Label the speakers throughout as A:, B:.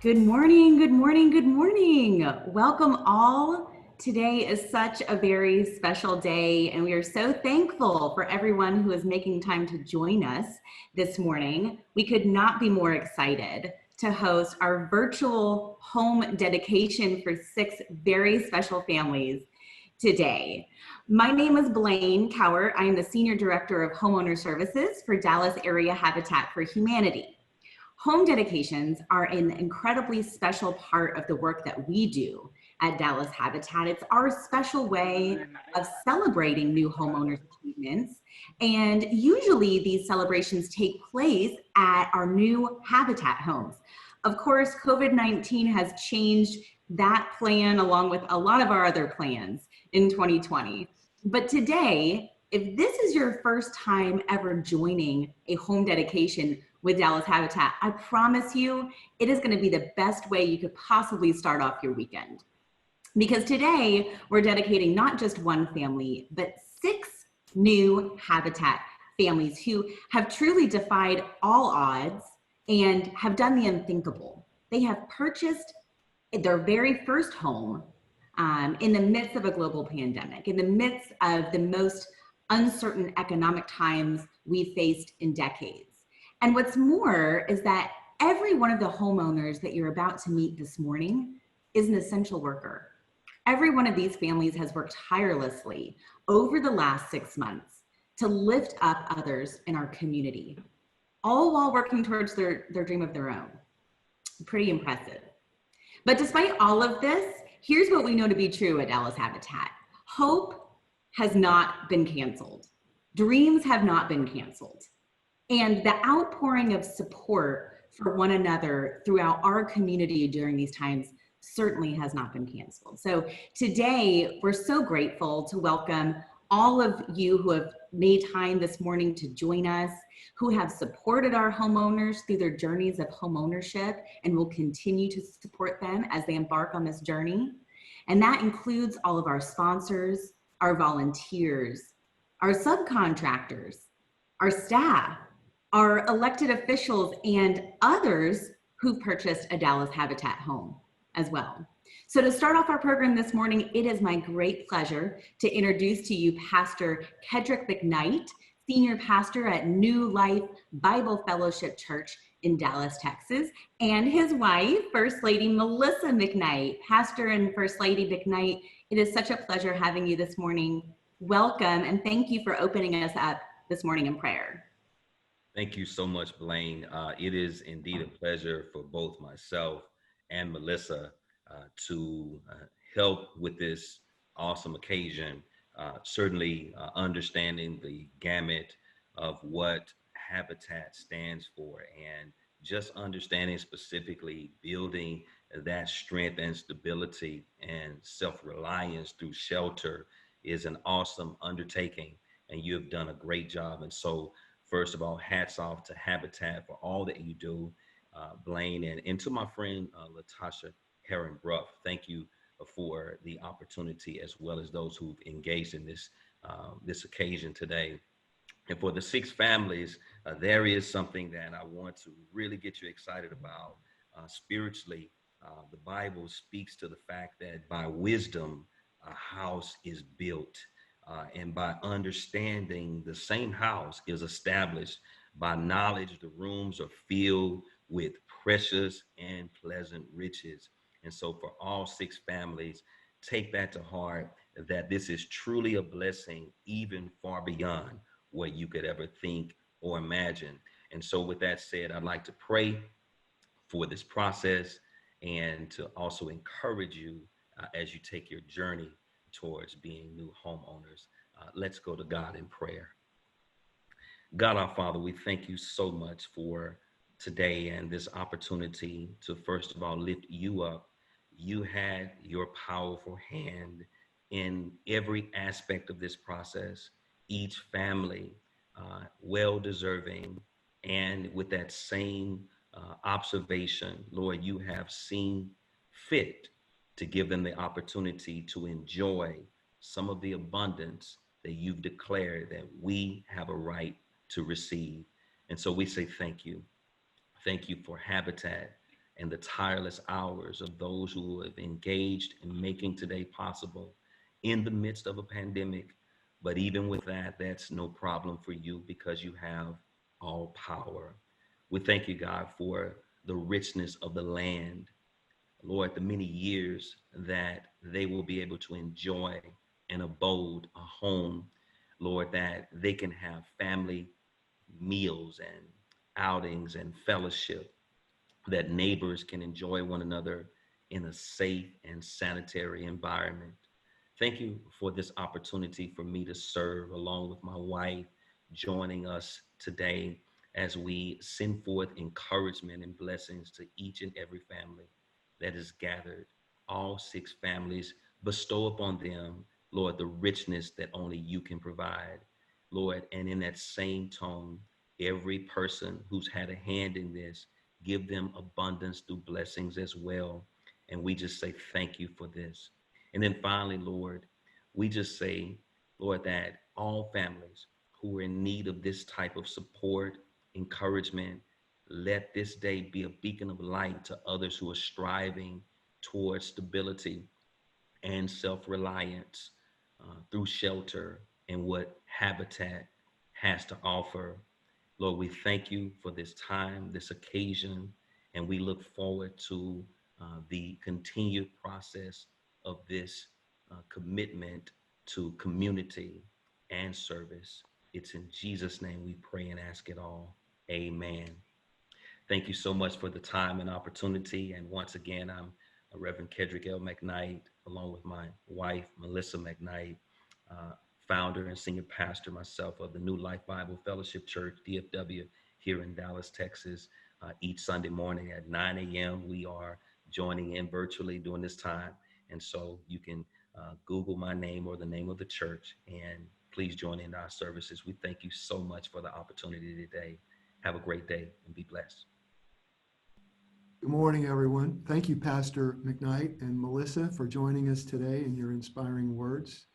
A: Good morning, good morning, good morning. Welcome all. Today is such a very special day, and we are so thankful for everyone who is making time to join us this morning. We could not be more excited to host our virtual home dedication for 6 very special families today. My name is Blaine Cower. I am the Senior Director of Homeowner Services for Dallas Area Habitat for Humanity. Home dedications are an incredibly special part of the work that we do at Dallas Habitat. It's our special way of celebrating new homeowners' achievements. And usually these celebrations take place at our new Habitat homes. Of course, COVID-19 has changed that plan along with a lot of our other plans in 2020. But today, if this is your first time ever joining a home dedication with Dallas Habitat, I promise you, it is going to be the best way you could possibly start off your weekend. Because today, we're dedicating not just one family, but 6 new Habitat families who have truly defied all odds and have done the unthinkable. They have purchased their very first home in the midst of a global pandemic, in the midst of the most uncertain economic times we've faced in decades. And what's more is that every one of the homeowners that you're about to meet this morning is an essential worker. Every one of these families has worked tirelessly over the last 6 months to lift up others in our community, all while working towards their dream of their own. Pretty impressive. But despite all of this, here's what we know to be true at Dallas Habitat. Hope has not been canceled. Dreams have not been canceled. And the outpouring of support for one another throughout our community during these times certainly has not been canceled. So today, we're so grateful to welcome all of you who have made time this morning to join us, who have supported our homeowners through their journeys of homeownership and will continue to support them as they embark on this journey. And that includes all of our sponsors, our volunteers, our subcontractors, our staff, our elected officials, and others who purchased a Dallas Habitat home as well. So to start off our program this morning, it is my great pleasure to introduce to you Pastor Kedrick McKnight, Senior Pastor at New Life Bible Fellowship Church in Dallas, Texas, and his wife, First Lady Melissa McKnight. Pastor and First Lady McKnight, it is such a pleasure having you this morning. Welcome, and thank you for opening us up this morning in prayer.
B: Thank you so much, Blaine. It is indeed a pleasure for both myself and Melissa to help with this awesome occasion. Certainly understanding the gamut of what Habitat stands for, and just understanding specifically building that strength and stability and self-reliance through shelter is an awesome undertaking, and you have done a great job. And so first of all, hats off to Habitat for all that you do, Blaine, and to my friend Latasha Heron-Bruff. Thank you for the opportunity, as well as those who've engaged in this occasion today. And for the 6 families, there is something that I want to really get you excited about. Spiritually, the Bible speaks to the fact that by wisdom, a house is built. And by understanding, the same house is established. By knowledge, the rooms are filled with precious and pleasant riches. And so for all 6 families, take that to heart, that this is truly a blessing, even far beyond what you could ever think or imagine. And so with that said, I'd like to pray for this process and to also encourage you as you take your journey towards being new homeowners. Let's go to God in prayer. God, our Father, we thank you so much for today and this opportunity to, first of all, lift you up. You had your powerful hand in every aspect of this process, each family well deserving. And with that same observation, Lord, you have seen fit to give them the opportunity to enjoy some of the abundance that you've declared that we have a right to receive. And so we say thank you. Thank you for Habitat and the tireless hours of those who have engaged in making today possible in the midst of a pandemic. But even with that, that's no problem for you because you have all power. We thank you, God, for the richness of the land, Lord, the many years that they will be able to enjoy an abode, a home, Lord, that they can have family meals and outings and fellowship, that neighbors can enjoy one another in a safe and sanitary environment. Thank you for this opportunity for me to serve along with my wife, joining us today as we send forth encouragement and blessings to each and every family that is gathered. All six families, bestow upon them, Lord, the richness that only you can provide. Lord, and in that same tone, every person who's had a hand in this, give them abundance through blessings as well. And we just say thank you for this. And then finally, Lord, we just say, Lord, that all families who are in need of this type of support, encouragement, let this day be a beacon of light to others who are striving towards stability and self-reliance through shelter and what Habitat has to offer. Lord, we thank you for this time, this occasion, and we look forward to the continued process of this commitment to community and service. It's in Jesus' name we pray and ask it all. Amen. Thank you so much for the time and opportunity. And once again, I'm Reverend Kedrick L. McKnight, along with my wife, Melissa McKnight, uh, founder and senior pastor myself of the New Life Bible Fellowship Church, DFW, here in Dallas, Texas. Each Sunday morning at 9 a.m., we are joining in virtually during this time. And so you can Google my name or the name of the church, and please join in our services. We thank you so much for the opportunity today. Have a great day and be blessed.
C: Good morning, everyone. Thank you, Pastor McKnight and Melissa, for joining us today and your inspiring words.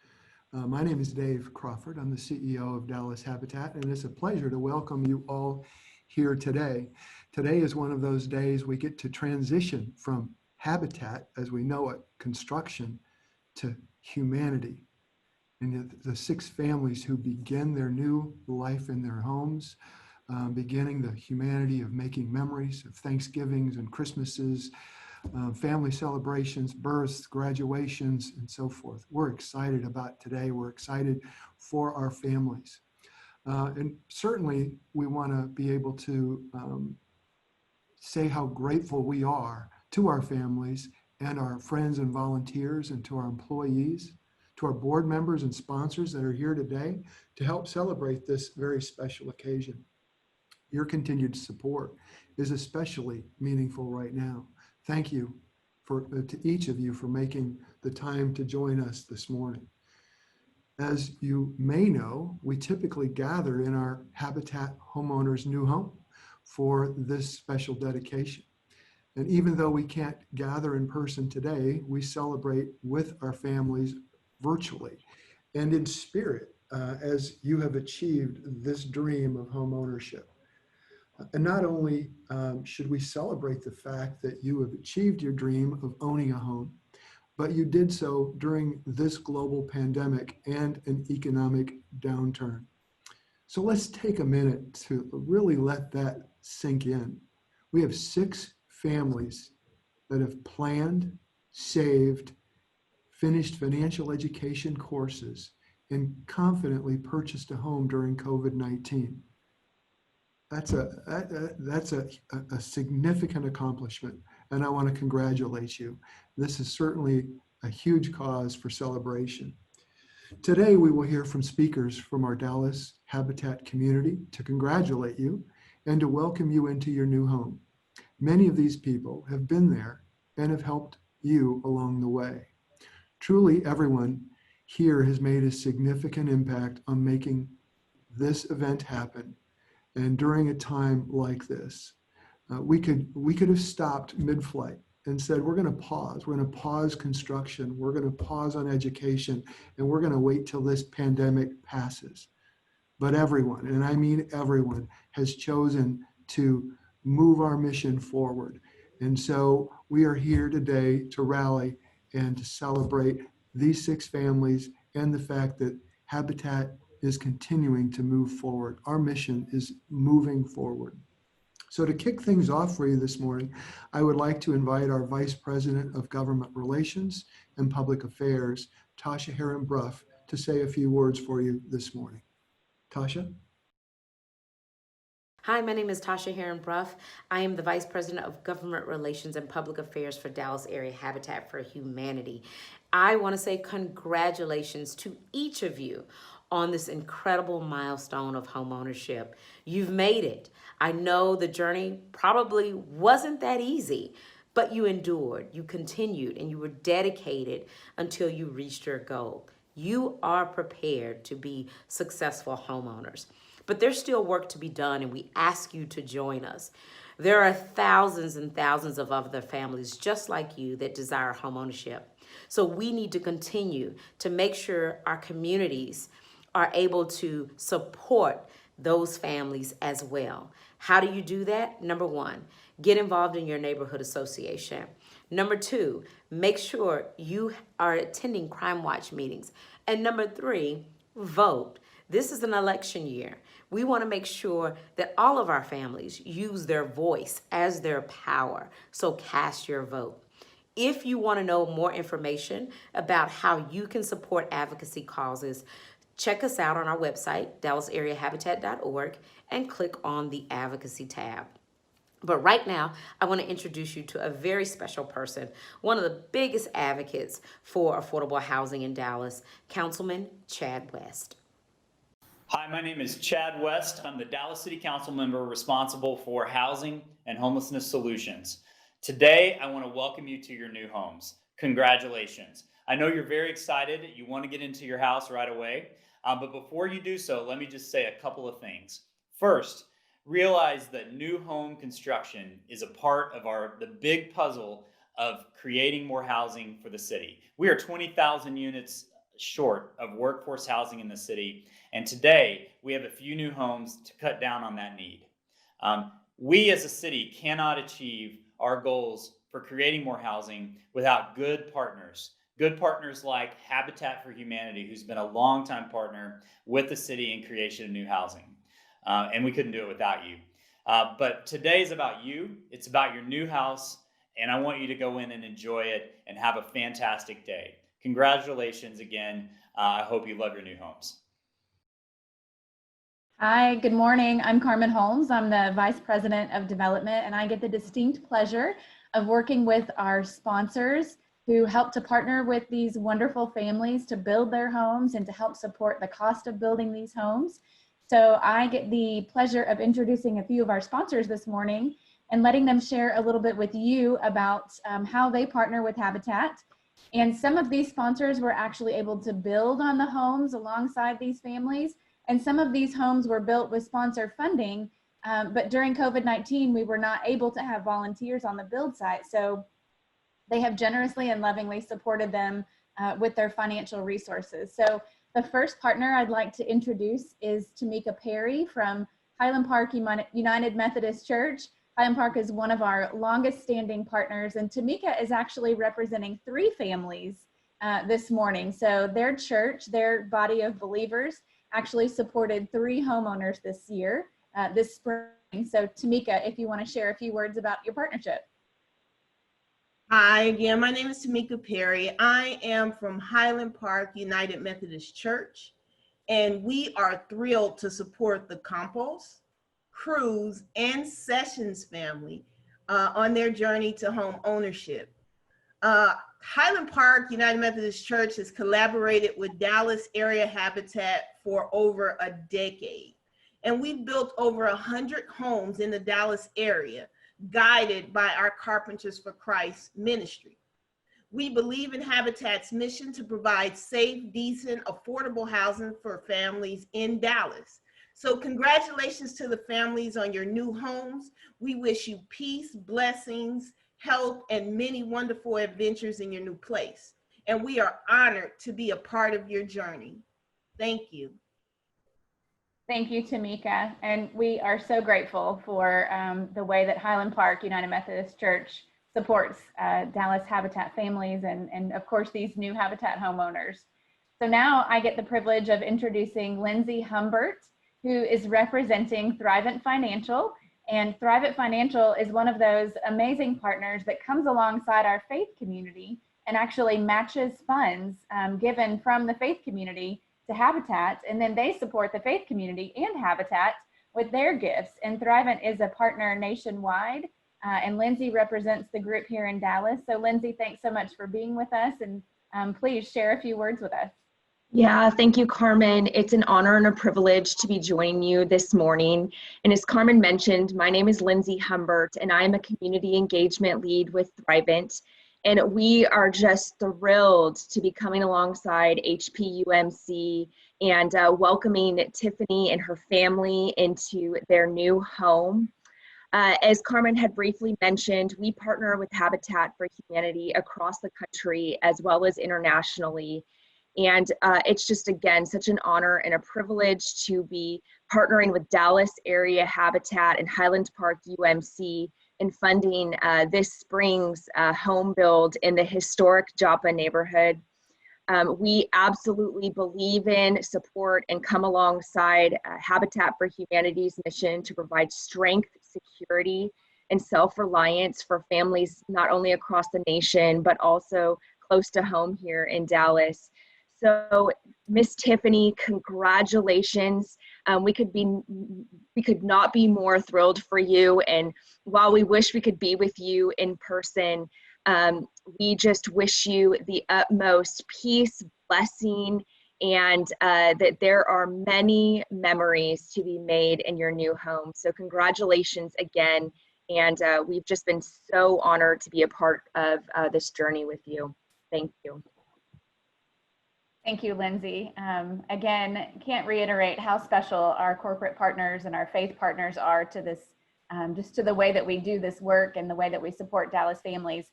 C: My name is Dave Crawford. I'm the CEO of Dallas Habitat, and it's a pleasure to welcome you all here today. Today is one of those days we get to transition from habitat, as we know it, construction, to humanity. And the six families who begin their new life in their homes, beginning the humanity of making memories of Thanksgivings and Christmases, family celebrations, births, graduations, and so forth. We're excited about today. We're excited for our families. And certainly we want to be able to say how grateful we are to our families and our friends and volunteers and to our employees, to our board members and sponsors that are here today to help celebrate this very special occasion. Your continued support is especially meaningful right now. Thank you to each of you for making the time to join us this morning. As you may know, we typically gather in our Habitat Homeowners new home for this special dedication. And even though we can't gather in person today, we celebrate with our families virtually and in spirit as you have achieved this dream of home ownership. And not only should we celebrate the fact that you have achieved your dream of owning a home, but you did so during this global pandemic and an economic downturn. So let's take a minute to really let that sink in. We have six families that have planned, saved, finished financial education courses, and confidently purchased a home during COVID-19. That's a significant accomplishment, and I want to congratulate you. This is certainly a huge cause for celebration. Today, we will hear from speakers from our Dallas Habitat community to congratulate you and to welcome you into your new home. Many of these people have been there and have helped you along the way. Truly, everyone here has made a significant impact on making this event happen. And during a time like this, we could have stopped mid-flight and said, we're going to pause. We're going to pause construction. We're going to pause on education, and we're going to wait till this pandemic passes. But everyone, and I mean everyone, has chosen to move our mission forward. And so we are here today to rally and to celebrate these 6 families and the fact that Habitat is continuing to move forward. Our mission is moving forward. So to kick things off for you this morning, I would like to invite our Vice President of Government Relations and Public Affairs, Tasha Heron-Bruff, to say a few words for you this morning. Tasha?
D: Hi, my name is Tasha Heron-Bruff. I am the Vice President of Government Relations and Public Affairs for Dallas Area Habitat for Humanity. I want to say congratulations to each of you on this incredible milestone of homeownership. You've made it. I know the journey probably wasn't that easy, but you endured, you continued, and you were dedicated until you reached your goal. You are prepared to be successful homeowners. But there's still work to be done, and we ask you to join us. There are thousands and thousands of other families just like you that desire homeownership. So we need to continue to make sure our communities are able to support those families as well. How do you do that? Number one, get involved in your neighborhood association. Number two, make sure you are attending Crime Watch meetings. And number three, vote. This is an election year. We want to make sure that all of our families use their voice as their power. So cast your vote. If you want to know more information about how you can support advocacy causes, check us out on our website, dallasareahabitat.org, and click on the Advocacy tab. But right now, I want to introduce you to a very special person, one of the biggest advocates for affordable housing in Dallas, Councilman Chad West.
E: Hi, my name is Chad West. I'm the Dallas City Council member responsible for housing and homelessness solutions. Today, I want to welcome you to your new homes. Congratulations. I know you're very excited. You want to get into your house right away. But before you do so, let me just say a couple of things. First, realize that new home construction is a part of the big puzzle of creating more housing for the city. We are 20,000 units short of workforce housing in the city. And today we have a few new homes to cut down on that need. We as a city cannot achieve our goals for creating more housing without good partners like Habitat for Humanity, who's been a longtime partner with the city in creation of new housing. And we couldn't do it without you. But today is about you. It's about your new house. And I want you to go in and enjoy it and have a fantastic day. Congratulations again. I hope you love your new homes.
F: Hi, good morning. I'm Carmen Holmes. I'm the Vice President of Development, and I get the distinct pleasure of working with our sponsors who help to partner with these wonderful families to build their homes and to help support the cost of building these homes. So I get the pleasure of introducing a few of our sponsors this morning and letting them share a little bit with you about how they partner with Habitat. And some of these sponsors were actually able to build on the homes alongside these families. And some of these homes were built with sponsor funding, but during COVID-19, we were not able to have volunteers on the build site. So they have generously and lovingly supported them with their financial resources. So the first partner I'd like to introduce is Tamika Perry from Highland Park United Methodist Church. Highland Park is one of our longest standing partners, and Tamika is actually representing 3 families this morning. So their church, their body of believers, actually supported 3 homeowners this year, this spring. So Tamika, if you want to share a few words about your partnership.
G: Hi again, my name is Tamika Perry. I am from Highland Park United Methodist Church, and we are thrilled to support the Campos, Cruz, and Sessions family on their journey to home ownership. Highland Park United Methodist Church has collaborated with Dallas Area Habitat for over a decade, and we've built over 100 homes in the Dallas area, guided by our Carpenters for Christ ministry. We believe in Habitat's mission to provide safe, decent, affordable housing for families in Dallas. So congratulations to the families on your new homes. We wish you peace, blessings, health, and many wonderful adventures in your new place. And we are honored to be a part of your journey. Thank you.
F: Thank you, Tamika. And we are so grateful for the way that Highland Park United Methodist Church supports Dallas Habitat families and of course these new Habitat homeowners. So now I get the privilege of introducing Lindsay Humbert, who is representing Thrivent Financial. And Thrivent Financial is one of those amazing partners that comes alongside our faith community and actually matches funds given from the faith community to Habitat. And then they support the faith community and Habitat with their gifts. And Thrivent is a partner nationwide. And Lindsay represents the group here in Dallas. So Lindsay, thanks so much for being with us. And please share a few words with us.
H: Yeah, thank you, Carmen. It's an honor and a privilege to be joining you this morning. And as Carmen mentioned, my name is Lindsay Humbert, and I am a community engagement lead with Thrivent. And we are just thrilled to be coming alongside HPUMC and welcoming Tiffany and her family into their new home. As Carmen had briefly mentioned, we partner with Habitat for Humanity across the country as well as internationally. And it's just, again, such an honor and a privilege to be partnering with Dallas Area Habitat and Highland Park UMC in funding this spring's home build in the historic Joppa neighborhood. We absolutely believe in, support, and come alongside Habitat for Humanity's mission to provide strength, security, and self-reliance for families not only across the nation, but also close to home here in Dallas. So, Miss Tiffany, congratulations. We could not be more thrilled for you. And while we wish we could be with you in person, we just wish you the utmost peace, blessing, and that there are many memories to be made in your new home. So congratulations again. And we've just been so honored to be a part of this journey with you. Thank you.
F: Thank you, Lindsay. Again, can't reiterate how special our corporate partners and our faith partners are to this, just to the way that we do this work and the way that we support Dallas families.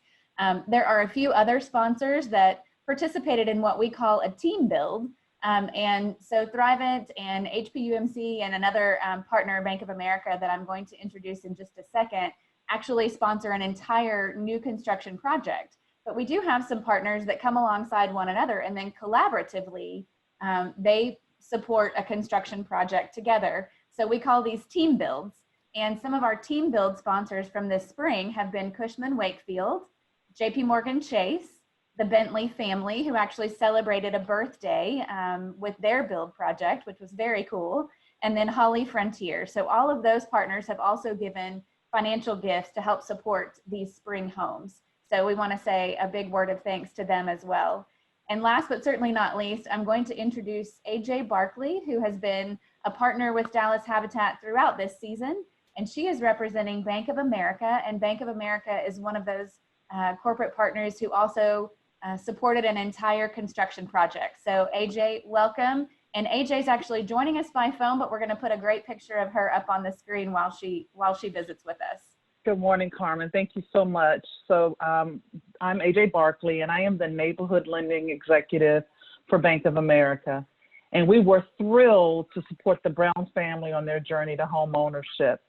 F: There are a few other sponsors that participated in what we call a team build. And so Thrivent and HPUMC and another partner, Bank of America, that I'm going to introduce in just a second, actually sponsor an entire new construction project. But we do have some partners that come alongside one another, and then collaboratively, they support a construction project together. So we call these team builds. And some of our team build sponsors from this spring have been Cushman Wakefield, JP Morgan Chase, the Bentley family, who actually celebrated a birthday with their build project, which was very cool, and then Holly Frontier. So all of those partners have also given financial gifts to help support these spring homes. So we want to say a big word of thanks to them as well. And last but certainly not least, I'm going to introduce AJ Barkley, who has been a partner with Dallas Habitat throughout this season. And she is representing Bank of America. And Bank of America is one of those corporate partners who also supported an entire construction project. So AJ, welcome. And AJ's actually joining us by phone, but we're going to put a great picture of her up on the screen while she visits with us.
I: Good morning, Carmen. Thank you so much. So I'm AJ Barkley, and I am the Neighborhood Lending Executive for Bank of America. And we were thrilled to support the Brown family on their journey to home ownership.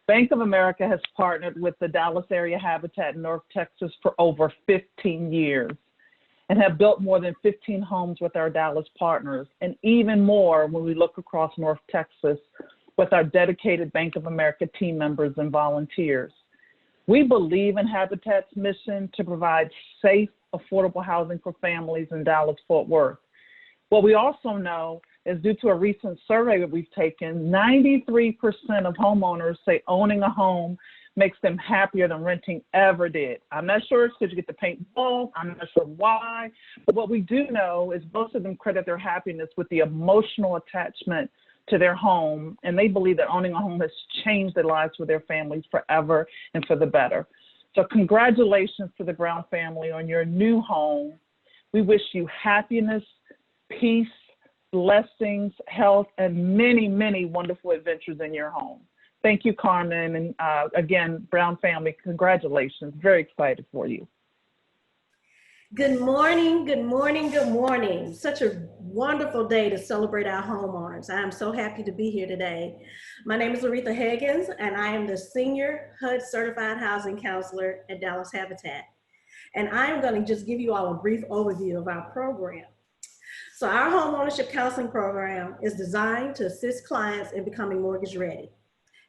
I: Bank of America has partnered with the Dallas Area Habitat in North Texas for over 15 years and have built more than 15 homes with our Dallas partners, and even more when we look across North Texas with our dedicated Bank of America team members and volunteers. We believe in Habitat's mission to provide safe, affordable housing for families in Dallas-Fort Worth. What we also know is, due to a recent survey that we've taken, 93% of homeowners say owning a home makes them happier than renting ever did. I'm not sure it's because you get to paint walls. I'm not sure why. But what we do know is most of them credit their happiness with the emotional attachment to their home, and they believe that owning a home has changed their lives for their families forever and for the better. So congratulations to the Brown family on your new home. We wish you happiness, peace, blessings, health, and many, many wonderful adventures in your home. Thank you, Carmen. And again, Brown family, congratulations. Very excited for you.
J: Good morning, good morning, good morning. Such a wonderful day to celebrate our homeowners. I am so happy to be here today. My name is Aretha Higgins, and I am the Senior HUD Certified Housing Counselor at Dallas Habitat. And I am going to just give you all a brief overview of our program. So our homeownership counseling program is designed to assist clients in becoming mortgage ready.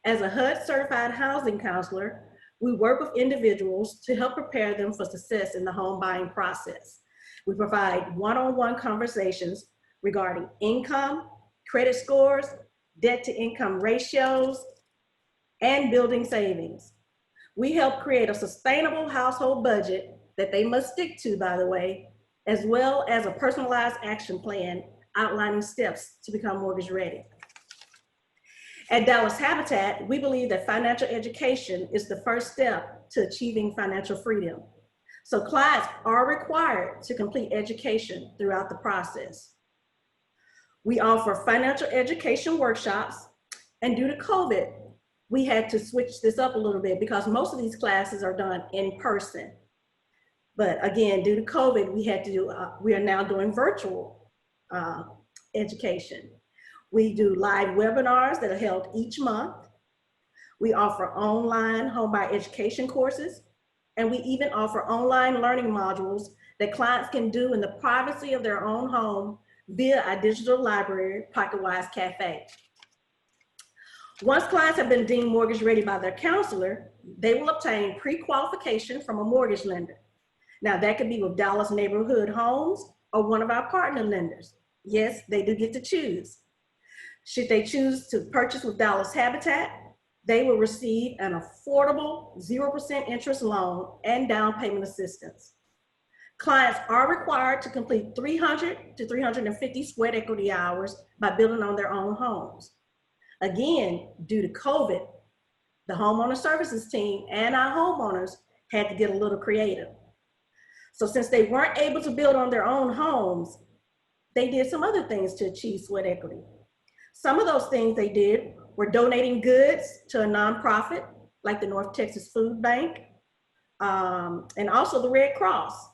J: As a HUD certified housing counselor, we work with individuals to help prepare them for success in the home buying process. We provide one-on-one conversations regarding income, credit scores, debt to income ratios, and building savings. We help create a sustainable household budget that they must stick to, by the way, as well as a personalized action plan outlining steps to become mortgage ready. At Dallas Habitat, we believe that financial education is the first step to achieving financial freedom. So clients are required to complete education throughout the process. We offer financial education workshops, and due to COVID, we had to switch this up a little bit because most of these classes are done in person. But again, due to COVID, we are now doing virtual education. We do live webinars that are held each month. We offer online homebuyer education courses, and we even offer online learning modules that clients can do in the privacy of their own home via our digital library, PocketWise Cafe. Once clients have been deemed mortgage ready by their counselor, they will obtain pre-qualification from a mortgage lender. Now that could be with Dallas Neighborhood Homes or one of our partner lenders. Yes, they do get to choose. Should they choose to purchase with Dallas Habitat, they will receive an affordable 0% interest loan and down payment assistance. Clients are required to complete 300 to 350 sweat equity hours by building on their own homes. Again, due to COVID, the homeowner services team and our homeowners had to get a little creative. So since they weren't able to build on their own homes, they did some other things to achieve sweat equity. Some of those things they did were donating goods to a nonprofit like the North Texas Food Bank and also the Red Cross.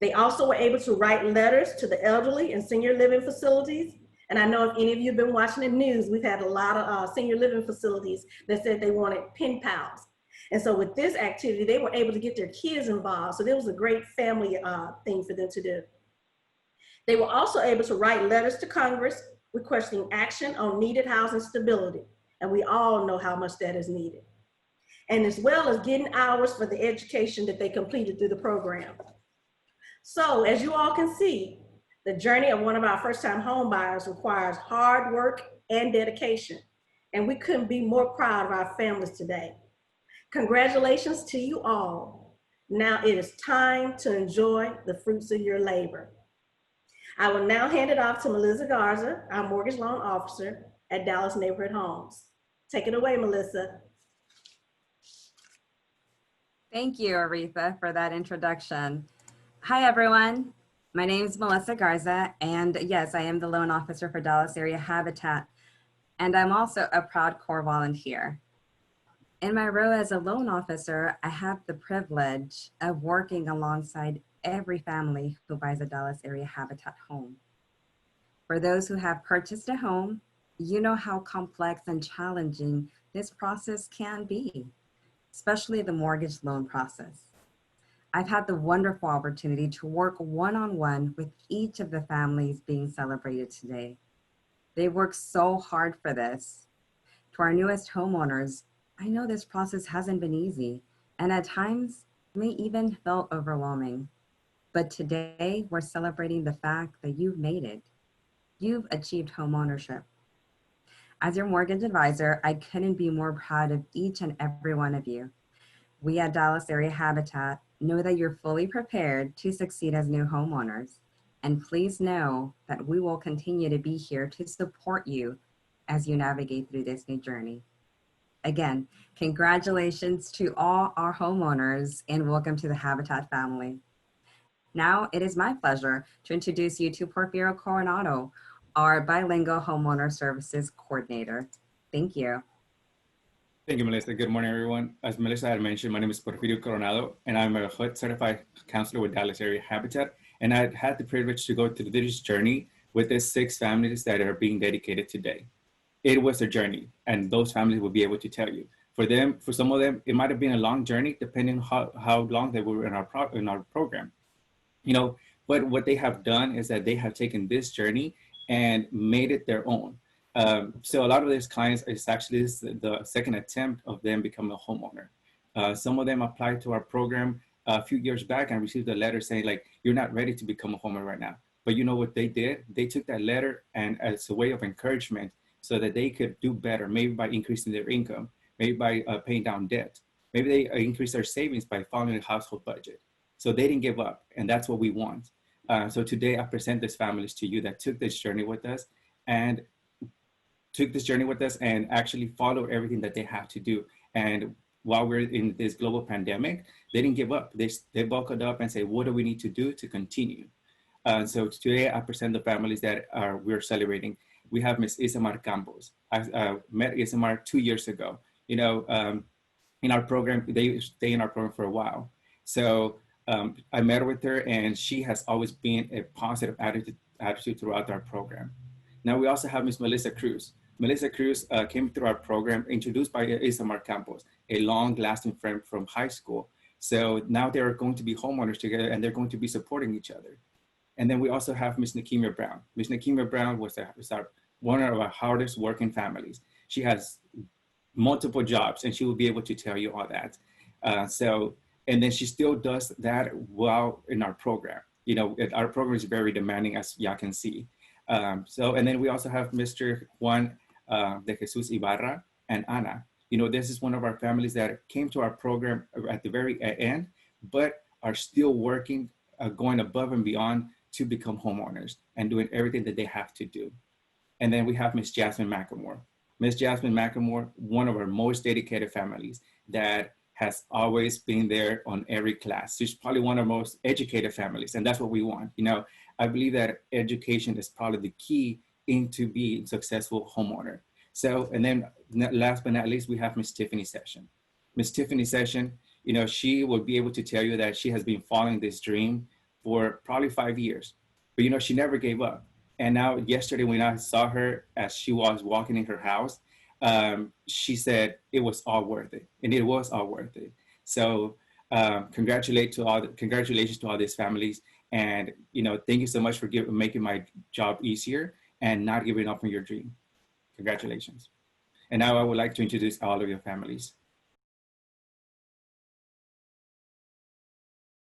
J: They also were able to write letters to the elderly and senior living facilities. And I know if any of you have been watching the news, we've had a lot of senior living facilities that said they wanted pen pals. And so with this activity, they were able to get their kids involved. So there was a great family thing for them to do. They were also able to write letters to Congress requesting action on needed housing stability. And we all know how much that is needed. And as well as getting hours for the education that they completed through the program. So as you all can see, the journey of one of our first-time home buyers requires hard work and dedication. And we couldn't be more proud of our families today. Congratulations to you all. Now it is time to enjoy the fruits of your labor. I will now hand it off to Melissa Garza, our mortgage loan officer at Dallas Neighborhood Homes. Take it away, Melissa.
A: Thank you, Aretha, for that introduction. Hi, everyone. My name is Melissa Garza, and yes, I am the loan officer for Dallas Area Habitat, and I'm also a proud core volunteer. In my role as a loan officer, I have the privilege of working alongside every family who buys a Dallas Area Habitat home. For those who have purchased a home, you know how complex and challenging this process can be, especially the mortgage loan process. I've had the wonderful opportunity to work one-on-one with each of the families being celebrated today. They worked so hard for this. To our newest homeowners, I know this process hasn't been easy, and at times may even felt overwhelming. But today, we're celebrating the fact that you've made it. You've achieved homeownership. As your mortgage advisor, I couldn't be more proud of each and every one of you. We at Dallas Area Habitat know that you're fully prepared to succeed as new homeowners. And please know that we will continue to be here to support you as you navigate through this new journey. Again, congratulations to all our homeowners and welcome to the Habitat family. Now it is my pleasure to introduce you to Porfirio Coronado, our bilingual homeowner services coordinator. Thank you.
K: Thank you, Melissa. Good morning, everyone. As Melissa had mentioned, my name is Porfirio Coronado, and I'm a HUD certified counselor with Dallas Area Habitat. And I had the privilege to go through this journey with the 6 families that are being dedicated today. It was a journey, and those families will be able to tell you. For some of them, it might have been a long journey, depending on how long they were in our program. But what they have done is that they have taken this journey and made it their own. So a lot of these clients is actually the second attempt of them becoming a homeowner. Some of them applied to our program a few years back and received a letter saying like, you're not ready to become a homeowner right now. But you know what they did? They took that letter and as a way of encouragement so that they could do better, maybe by increasing their income, maybe by paying down debt. Maybe they increase their savings by following a household budget. So they didn't give up, and that's what we want. So today I present these families to you that took this journey with us and actually follow everything that they have to do. And while we're in this global pandemic, they didn't give up. They buckled up and say, what do we need to do to continue? So today I present the families that we're celebrating. We have Miss Isamar Campos. I met Isamar 2 years ago. In our program, they stay in our program for a while. So I met with her, and she has always been a positive attitude throughout our program. Now we also have Miss Melissa Cruz. Melissa Cruz came through our program, introduced by Isamar Campos, a long-lasting friend from high school. So now they're going to be homeowners together, and they're going to be supporting each other. And then we also have Miss Nikemia Brown. Miss Nikemia Brown was one of our hardest working families. She has multiple jobs, and she will be able to tell you all that. And then she still does that while in our program. Our program is very demanding, as y'all can see. And then we also have Mr. Juan de Jesus Ibarra and Ana. This is one of our families that came to our program at the very end, but are still working, going above and beyond to become homeowners and doing everything that they have to do. And then we have Miss Jasmine McElmore. Miss Jasmine McElmore, one of our most dedicated families that has always been there on every class. She's probably one of our most educated families, and that's what we want. I believe that education is probably the key into being a successful homeowner. So, and then last but not least, we have Miss Tiffany Session. Miss Tiffany Session, she will be able to tell you that she has been following this dream for probably 5 years, but she never gave up. And now yesterday when I saw her as she was walking in her house, she said it was all worth it, and it was all worth it. So congratulations to all these families, and thank you so much for making my job easier and not giving up on your dream. Congratulations. And now I would like to introduce all of your families.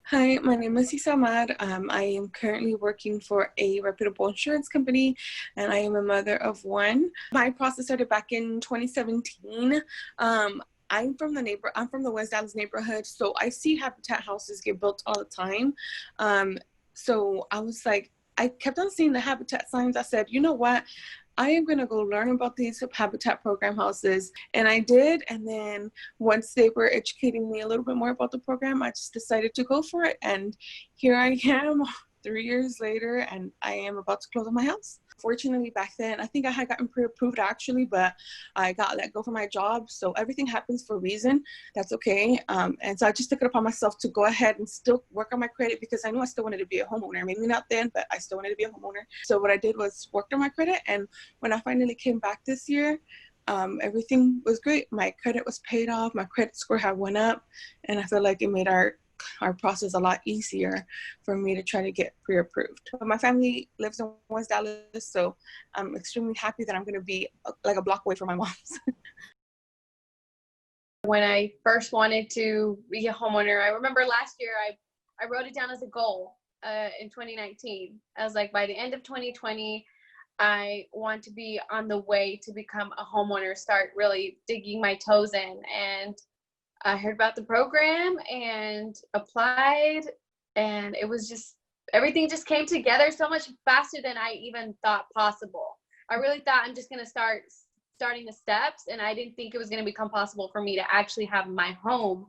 L: Hi, my name is Isamar. I am currently working for a reputable insurance company, and I am a mother of 1. My process started back in 2017. I'm from the West Dallas neighborhood, so I see Habitat houses get built all the time. So I was like, I kept on seeing the Habitat signs. I said, you know what? I am going to go learn about these Habitat program houses. And I did. And then once they were educating me a little bit more about the program, I just decided to go for it. And here I am 3 years later, and I am about to close on my house. Fortunately, back then, I think I had gotten pre-approved actually, but I got let go from my job. So everything happens for a reason. That's okay. And so I just took it upon myself to go ahead and still work on my credit, because I knew I still wanted to be a homeowner. Maybe not then, but I still wanted to be a homeowner. So what I did was worked on my credit. And when I finally came back this year, everything was great. My credit was paid off. My credit score had went up. And I felt like it made our process a lot easier for me to try to get pre-approved. My family lives in West Dallas, so I'm extremely happy that I'm going to be like a block away from my mom's.
M: When I first wanted to be a homeowner, I remember last year I wrote it down as a goal in 2019. I was like, by the end of 2020, I want to be on the way to become a homeowner, start really digging my toes in. And I heard about the program and applied, and it was just, everything just came together so much faster than I even thought possible. I really thought I'm just going to starting the steps, and I didn't think it was going to become possible for me to actually have my home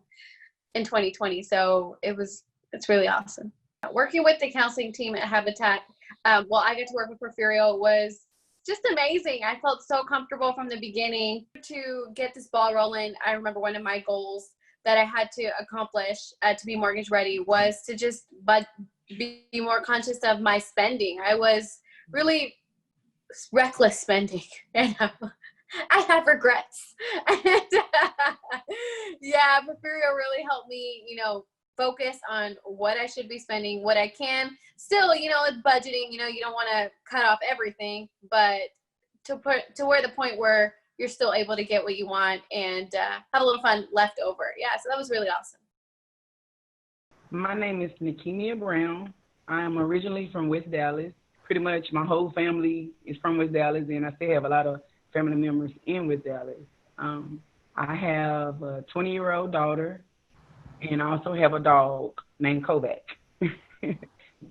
M: in 2020. So it's really awesome. Working with the counseling team at Habitat, I got to work with Porfirio, was just amazing. I felt so comfortable from the beginning. To get this ball rolling, I remember one of my goals that I had to accomplish to be mortgage ready was to just be more conscious of my spending. I was really reckless spending, and I have regrets. And yeah, Porfirio really helped me, focus on what I should be spending, what I can. Still, with budgeting, you don't want to cut off everything, but to where the point where you're still able to get what you want and have a little fun left over. Yeah, so that was really awesome.
N: My name is Nikemia Brown. I am originally from West Dallas. Pretty much my whole family is from West Dallas, and I still have a lot of family members in West Dallas. I have a 20-year-old daughter, and I also have a dog named Kovac.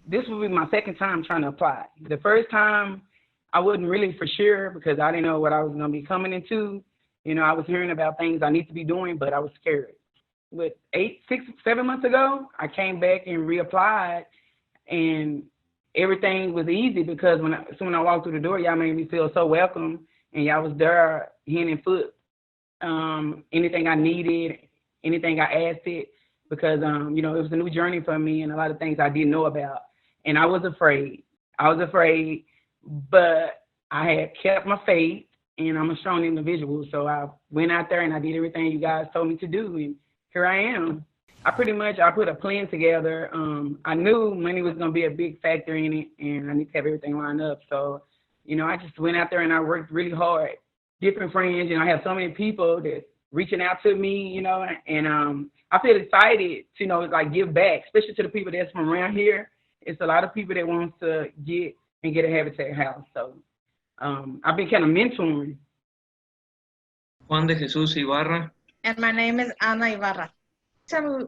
N: This will be my second time trying to apply. The first time, I wasn't really for sure because I didn't know what I was going to be coming into. I was hearing about things I need to be doing, but I was scared. But 7 months ago, I came back and reapplied, and everything was easy because when I walked through the door, y'all made me feel so welcome, and y'all was there hand and foot. Anything I needed, anything I asked it, because it was a new journey for me and a lot of things I didn't know about, and I was afraid, but I had kept my faith, and I'm a strong individual, so I went out there and I did everything you guys told me to do, and here I am. I put a plan together. I knew money was going to be a big factor in it, and I need to have everything lined up. So, I just went out there and I worked really hard. Different friends, I have so many people that reaching out to me, and I feel excited to, give back, especially to the people that's from around here. It's a lot of people that want to get a Habitat house. So I've been kind of mentoring.
O: Juan de Jesus Ibarra.
P: And my name is Ana Ibarra.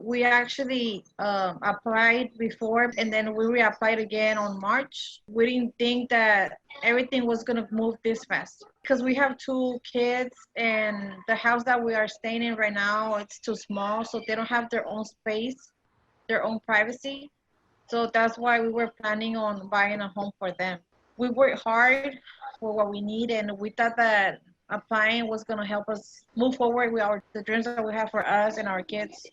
P: We actually applied before, and then we reapplied again on March. We didn't think that everything was going to move this fast because we have 2 kids, and the house that we are staying in right now, it's too small, so they don't have their own space, their own privacy. So that's why we were planning on buying a home for them. We worked hard for what we need, and we thought that applying was going to help us move forward with the dreams that we have for us and our kids.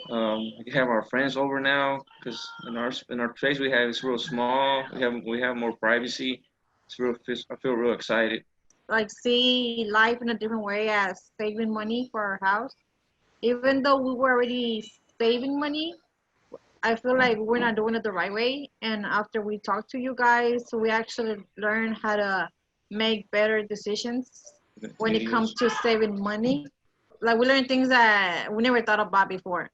O: We have our friends over now because in our place we have, it's real small. We have more privacy. I feel real excited.
P: See life in a different way as saving money for our house. Even though we were already saving money, I feel like we're not doing it the right way. And after we talked to you guys, we actually learned how to make better decisions when it comes to saving money. We learned things that we never thought about before.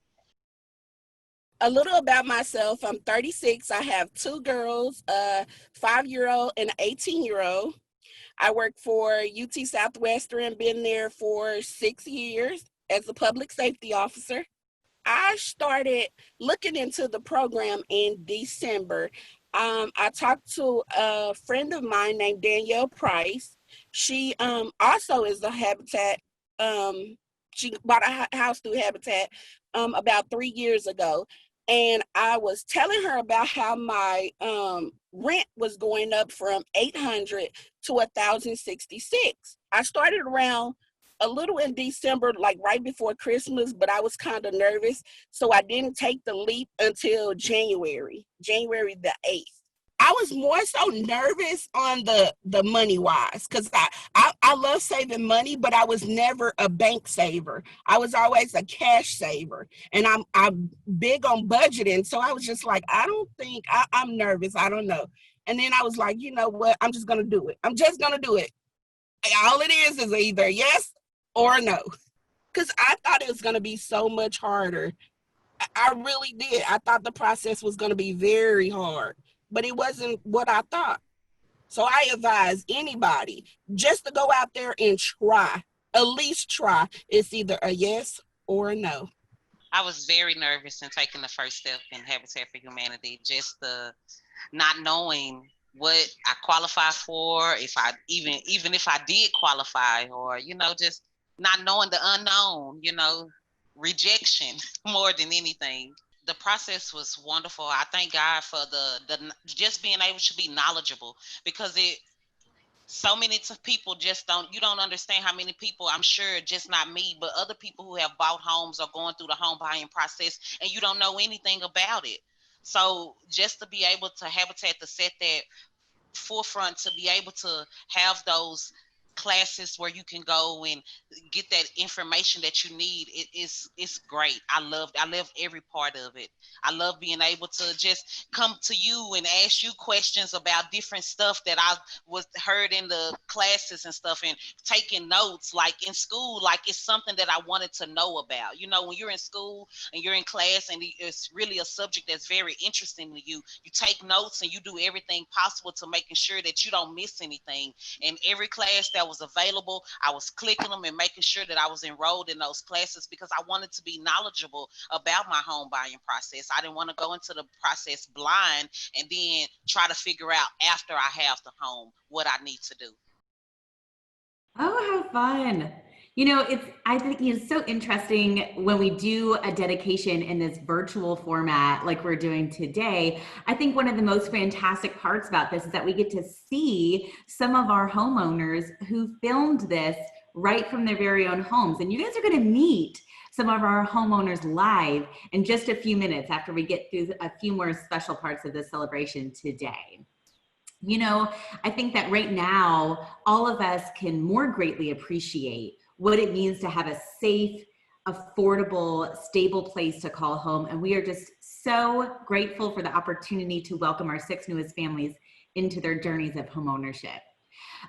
Q: A little about myself. I'm 36. I have 2 girls, a 5-year-old and an 18-year-old. I work for UT Southwestern, been there for 6 years as a public safety officer. I started looking into the program in December. I talked to a friend of mine named Danielle Price. She also is a Habitat. She bought a house through Habitat about 3 years ago. And I was telling her about how my rent was going up from $800 to $1,066. I started around a little in December, right before Christmas, but I was kind of nervous. So I didn't take the leap until January the 8th. I was more so nervous on the money wise because I love saving money, but I was never a bank saver. I was always a cash saver, and I'm big on budgeting. So I was just like, I don't think I'm nervous. I don't know. And then I was like, you know what? I'm just going to do it. I'm just going to do it. All it is either yes or no. Because I thought it was going to be so much harder. I really did. I thought the process was going to be very hard, but it wasn't what I thought. So I advise anybody just to go out there and try, at least try. It's either a yes or a no.
R: I was very nervous in taking the first step in Habitat for Humanity, just the not knowing what I qualify for, if I even if I did qualify, or, just not knowing the unknown, rejection more than anything. The process was wonderful. I thank God for the just being able to be knowledgeable, because so many people just you don't understand how many people, I'm sure just not me, but other people who have bought homes or going through the home buying process and you don't know anything about it. So just to be able to Habitat to set that forefront, to be able to have those classes where you can go and get that information that you need, it's great. I love every part of it. I love being able to just come to you and ask you questions about different stuff that I was heard in the classes and stuff, and taking notes like in school, like it's something that I wanted to know about. You know, when you're in school and you're in class and it's really a subject that's very interesting to you, you take notes and you do everything possible to making sure that you don't miss anything. And every class that was available, I was clicking them and making sure that I was enrolled in those classes because I wanted to be knowledgeable about my home buying process. I didn't want to go into the process blind and then try to figure out after I have the home what I need to do.
A: Oh, how fun. You know, I think it's so interesting when we do a dedication in this virtual format like we're doing today. I think one of the most fantastic parts about this is that we get to see some of our homeowners who filmed this right from their very own homes. And you guys are going to meet some of our homeowners live in just a few minutes after we get through a few more special parts of the celebration today. You know, I think that right now, all of us can more greatly appreciate what it means to have a safe, affordable, stable place to call home. And we are just so grateful for the opportunity to welcome our 6 newest families into their journeys of homeownership.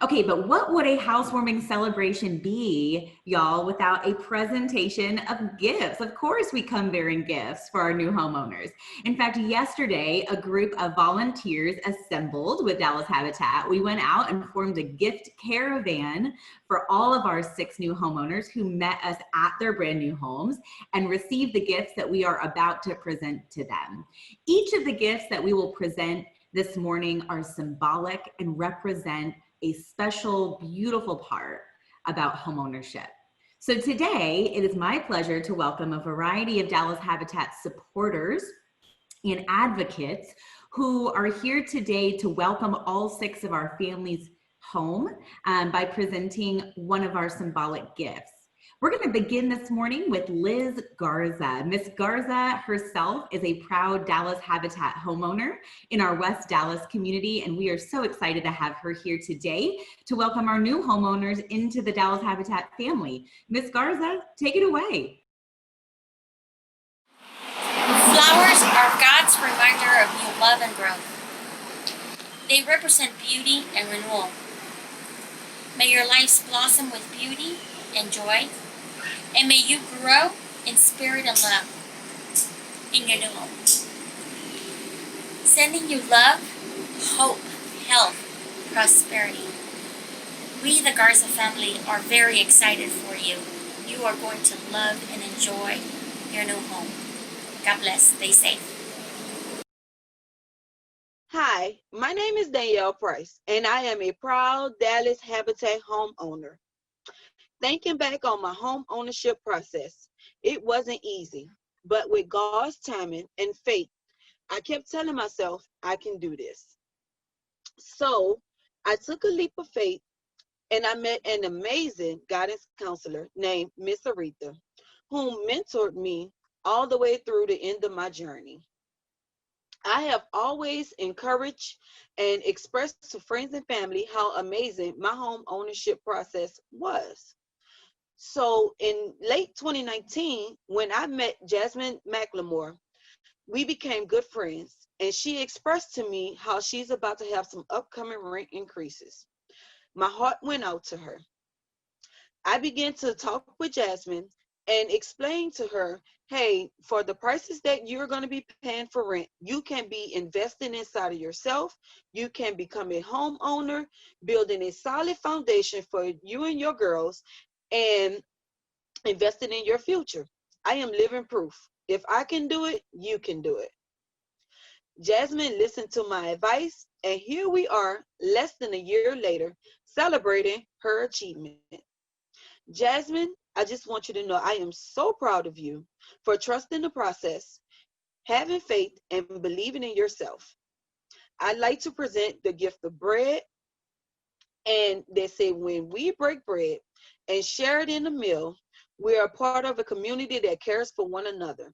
A: Okay, but what would a housewarming celebration be, y'all, without a presentation of gifts? Of course, we come bearing gifts for our new homeowners. In fact, yesterday, a group of volunteers assembled with Dallas Habitat. We went out and formed a gift caravan for all of our 6 new homeowners who met us at their brand new homes and received the gifts that we are about to present to them. Each of the gifts that we will present this morning are symbolic and represent a special, beautiful part about homeownership. So today, it is my pleasure to welcome a variety of Dallas Habitat supporters and advocates who are here today to welcome all 6 of our families home by presenting one of our symbolic gifts. We're going to begin this morning with Liz Garza. Miss Garza herself is a proud Dallas Habitat homeowner in our West Dallas community, and we are so excited to have her here today to welcome our new homeowners into the Dallas Habitat family. Miss Garza, take it away.
S: Flowers are God's reminder of new love and growth. They represent beauty and renewal. May your lives blossom with beauty and joy, and may you grow in spirit and love in your new home. Sending you love, hope, health, prosperity. We, the Garza family, are very excited for you. You are going to love and enjoy your new home. God bless. Stay safe.
T: Hi, my name is Danielle Price, and I am a proud Dallas Habitat homeowner. Thinking back on my home ownership process, it wasn't easy, but with God's timing and faith, I kept telling myself I can do this. So I took a leap of faith and I met an amazing guidance counselor named Miss Aretha, who mentored me all the way through the end of my journey. I have always encouraged and expressed to friends and family how amazing my home ownership process was. So in late 2019, when I met Jasmine McLemore, we became good friends, and she expressed to me how she's about to have some upcoming rent increases. My heart went out to her. I began to talk with Jasmine and explain to her, hey, for the prices that you're going to be paying for rent, you can be investing inside of yourself. You can become a homeowner, building a solid foundation for you and your girls, and investing in your future. I am living proof. If I can do it, you can do it. Jasmine listened to my advice, and here we are, less than a year later, celebrating her achievement. Jasmine, I just want you to know I am so proud of you for trusting the process, having faith, and believing in yourself. I'd like to present the gift of bread, And they say when we break bread and share it in the meal, we are part of a community that cares for one another.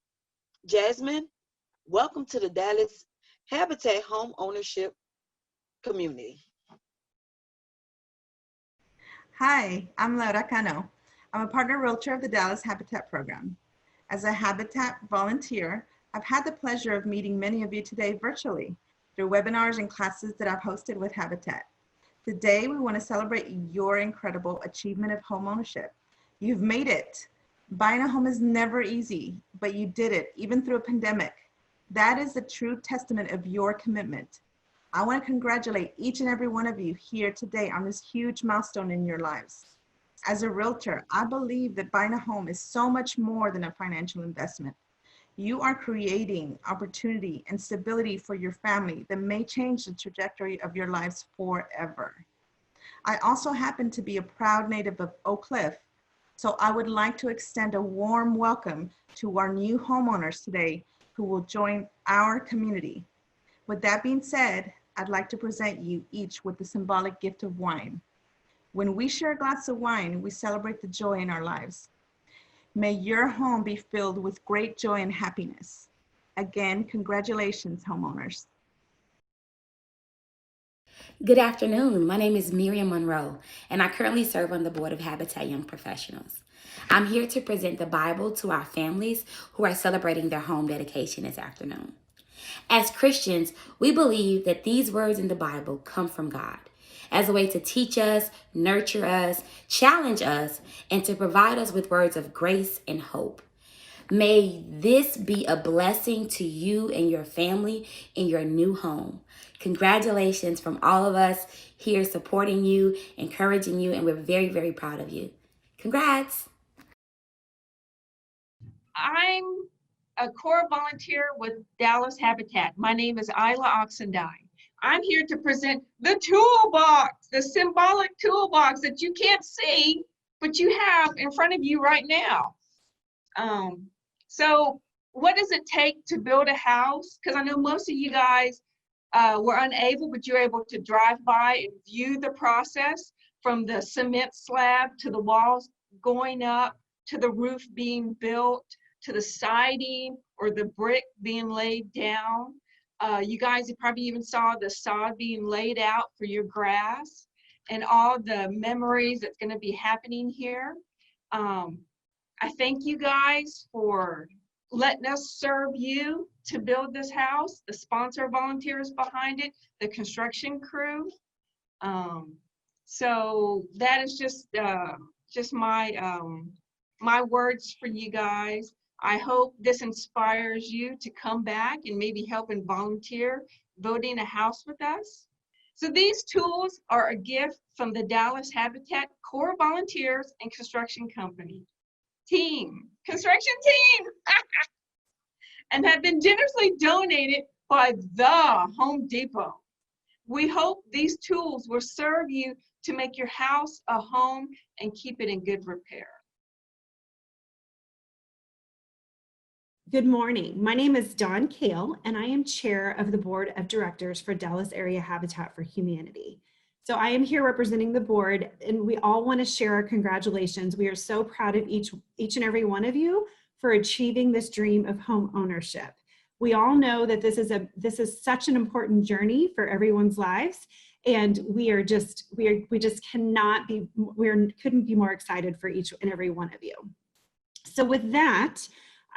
T: Jasmine, welcome to the Dallas Habitat Home Ownership Community.
U: Hi, I'm Laura Cano. I'm a partner realtor of the Dallas Habitat program. As a Habitat volunteer, I've had the pleasure of meeting many of you today virtually through webinars and classes that I've hosted with Habitat. Today, we want to celebrate your incredible achievement of home ownership. You've made it. Buying a home is never easy, but you did it, even through a pandemic. That is a true testament of your commitment. I want to congratulate each and every one of you here today on this huge milestone in your lives. As a realtor, I believe that buying a home is so much more than a financial investment. You are creating opportunity and stability for your family that may change the trajectory of your lives forever. I also happen to be a proud native of Oak Cliff, so I would like to extend a warm welcome to our new homeowners today who will join our community. With that being said, I'd like to present you each with the symbolic gift of wine. When we share a glass of wine, we celebrate the joy in our lives. May your home be filled with great joy and happiness. Again, congratulations, homeowners.
D: Good afternoon. My name is Miriam Monroe, and I currently serve on the board of Habitat Young Professionals. I'm here to present the Bible to our families who are celebrating their home dedication this afternoon. As Christians, we believe that these words in the Bible come from God as a way to teach us, nurture us, challenge us, and to provide us with words of grace and hope. May this be a blessing to you and your family in your new home. Congratulations from all of us here supporting you, encouraging you, and we're very, very proud of you. Congrats.
V: I'm a core volunteer with Dallas Habitat. My name is Isla Oxendine. I'm here to present the toolbox, the symbolic toolbox that you can't see, but you have in front of you right now. So what does it take to build a house? Because I know most of you guys were unable, but you're able to drive by and view the process from the cement slab to the walls going up, to the roof being built, to the siding or the brick being laid down. You guys probably even saw the sod being laid out for your grass and all the memories that's going to be happening here. I thank you guys for letting us serve you to build this house, the sponsor volunteers behind it, the construction crew. So that is just my words for you guys. I hope this inspires you to come back and maybe help and volunteer building a house with us. So these tools are a gift from the Dallas Habitat Core Volunteers and Construction Company construction team, and have been generously donated by the Home Depot. We hope these tools will serve you to make your house a home and keep it in good repair.
W: Good morning. My name is Dawn Kahle, and I am chair of the board of directors for Dallas Area Habitat for Humanity. So I am here representing the board, and we all want to share our congratulations. We are so proud of each and every one of you for achieving this dream of home ownership. We all know that this is such an important journey for everyone's lives, and we couldn't be more excited for each and every one of you. So with that,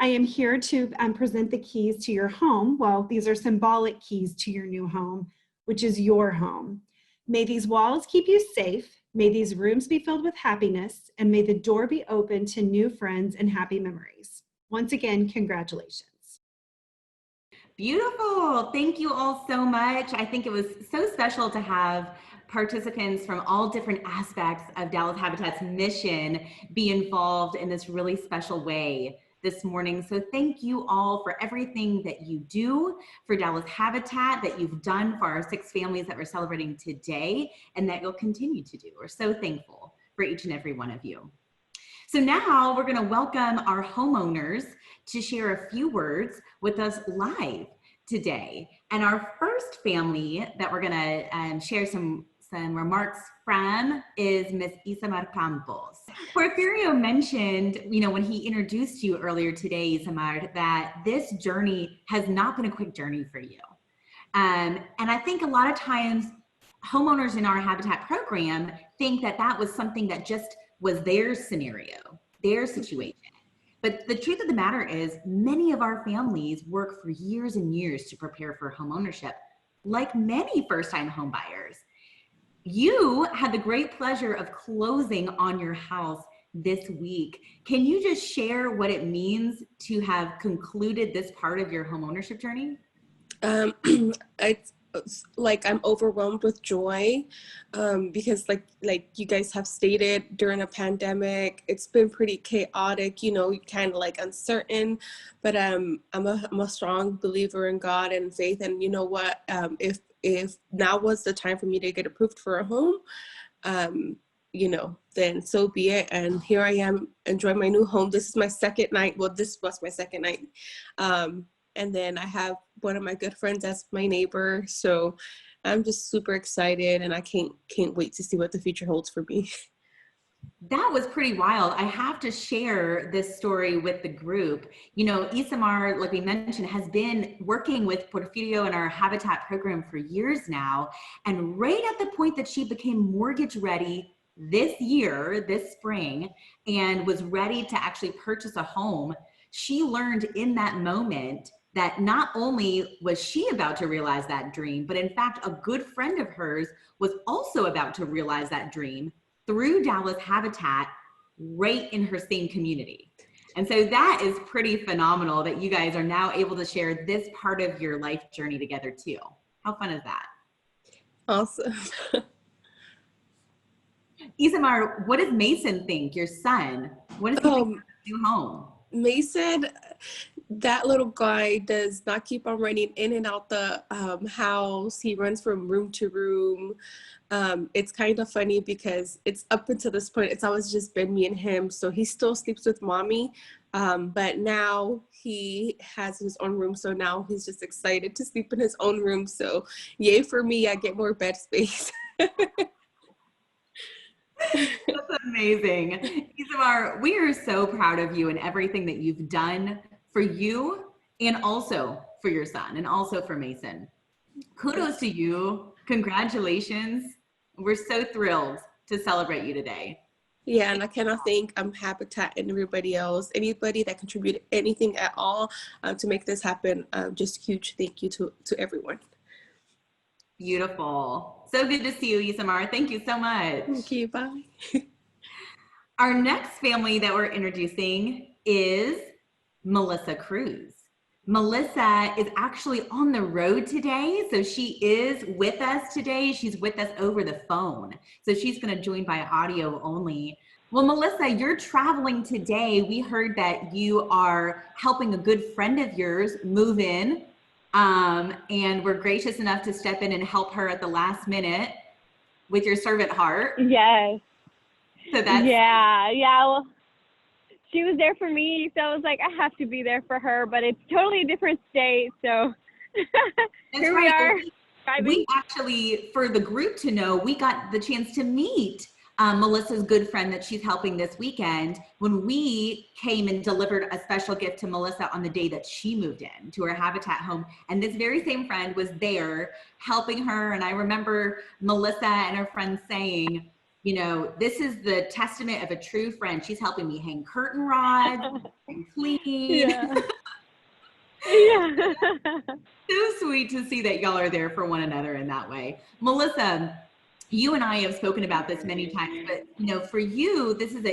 W: I am here to present the keys to your home. Well, these are symbolic keys to your new home, which is your home. May these walls keep you safe. May these rooms be filled with happiness, and may the door be open to new friends and happy memories. Once again, congratulations.
A: Beautiful. Thank you all so much. I think it was so special to have participants from all different aspects of Dallas Habitat's mission be involved in this really special way this morning. So thank you all for everything that you do for Dallas Habitat, that you've done for our 6 families that we're celebrating today, and that you'll continue to do. We're so thankful for each and every one of you. So now we're going to welcome our homeowners to share a few words with us live today. And our first family that we're going to share some some remarks from is Miss Isamar Campos. Porfirio mentioned, when he introduced you earlier today, Isamar, that this journey has not been a quick journey for you. And I think a lot of times homeowners in our Habitat program think that that was something that just was their scenario, their situation. But the truth of the matter is many of our families work for years and years to prepare for homeownership, like many first-time home buyers. You had the great pleasure of closing on your house this week. Can you just share what it means to have concluded this part of your homeownership journey?
L: It's like I'm overwhelmed with joy because like you guys have stated, during a pandemic it's been pretty chaotic, kind of like uncertain, but I'm a strong believer in God and faith, and you know what, if now was the time for me to get approved for a home, then so be it. And here I am enjoying my new home. This is my second night. Well, this was my second night. And then I have one of my good friends as my neighbor. So I'm just super excited, and I can't wait to see what the future holds for me.
A: That was pretty wild. I have to share this story with the group. Isamar, like we mentioned, has been working with Porfirio in our Habitat program for years now. And right at the point that she became mortgage ready this year, this spring, and was ready to actually purchase a home, she learned in that moment that not only was she about to realize that dream, but in fact, a good friend of hers was also about to realize that dream through Dallas Habitat right in her same community. And so that is pretty phenomenal that you guys are now able to share this part of your life journey together too. How fun is that?
L: Awesome.
A: Isamar, what does Mason think, your son? What does he think of the new home?
L: Mason, that little guy does not keep on running in and out the house. He runs from room to room. It's kind of funny because it's up until this point, it's always just been me and him. So he still sleeps with mommy, but now he has his own room. So now he's just excited to sleep in his own room. So yay for me, I get more bed space.
A: That's amazing. Isamar, we are so proud of you and everything that you've done for you and also for your son and also for Mason. Kudos to you. Congratulations. We're so thrilled to celebrate you today.
L: Yeah, and I cannot thank Habitat and everybody else, anybody that contributed anything at all to make this happen. Just huge thank you to everyone.
A: Beautiful. So good to see you, Isamar. Thank you so much.
L: Thank you. Bye.
A: Our next family that we're introducing is Melissa Cruz. Melissa is actually on the road today, so she is with us today. She's with us over the phone, so she's going to join by audio only. Well, Melissa, you're traveling today. We heard that you are helping a good friend of yours move in, and we're gracious enough to step in and help her at the last minute with your servant heart.
B: Yes.
A: So that's
B: yeah. Well, she was there for me, so I was like, I have to be there for her, but it's totally a different state, so here we are.
A: We actually, for the group to know, we got the chance to meet Melissa's good friend that she's helping this weekend when we came and delivered a special gift to Melissa on the day that she moved in to her Habitat home. And this very same friend was there helping her. And I remember Melissa and her friend saying, this is the testament of a true friend. She's helping me hang curtain rods and clean.
B: Yeah. Yeah.
A: So sweet to see that y'all are there for one another in that way. Melissa, you and I have spoken about this many times, but for you, this is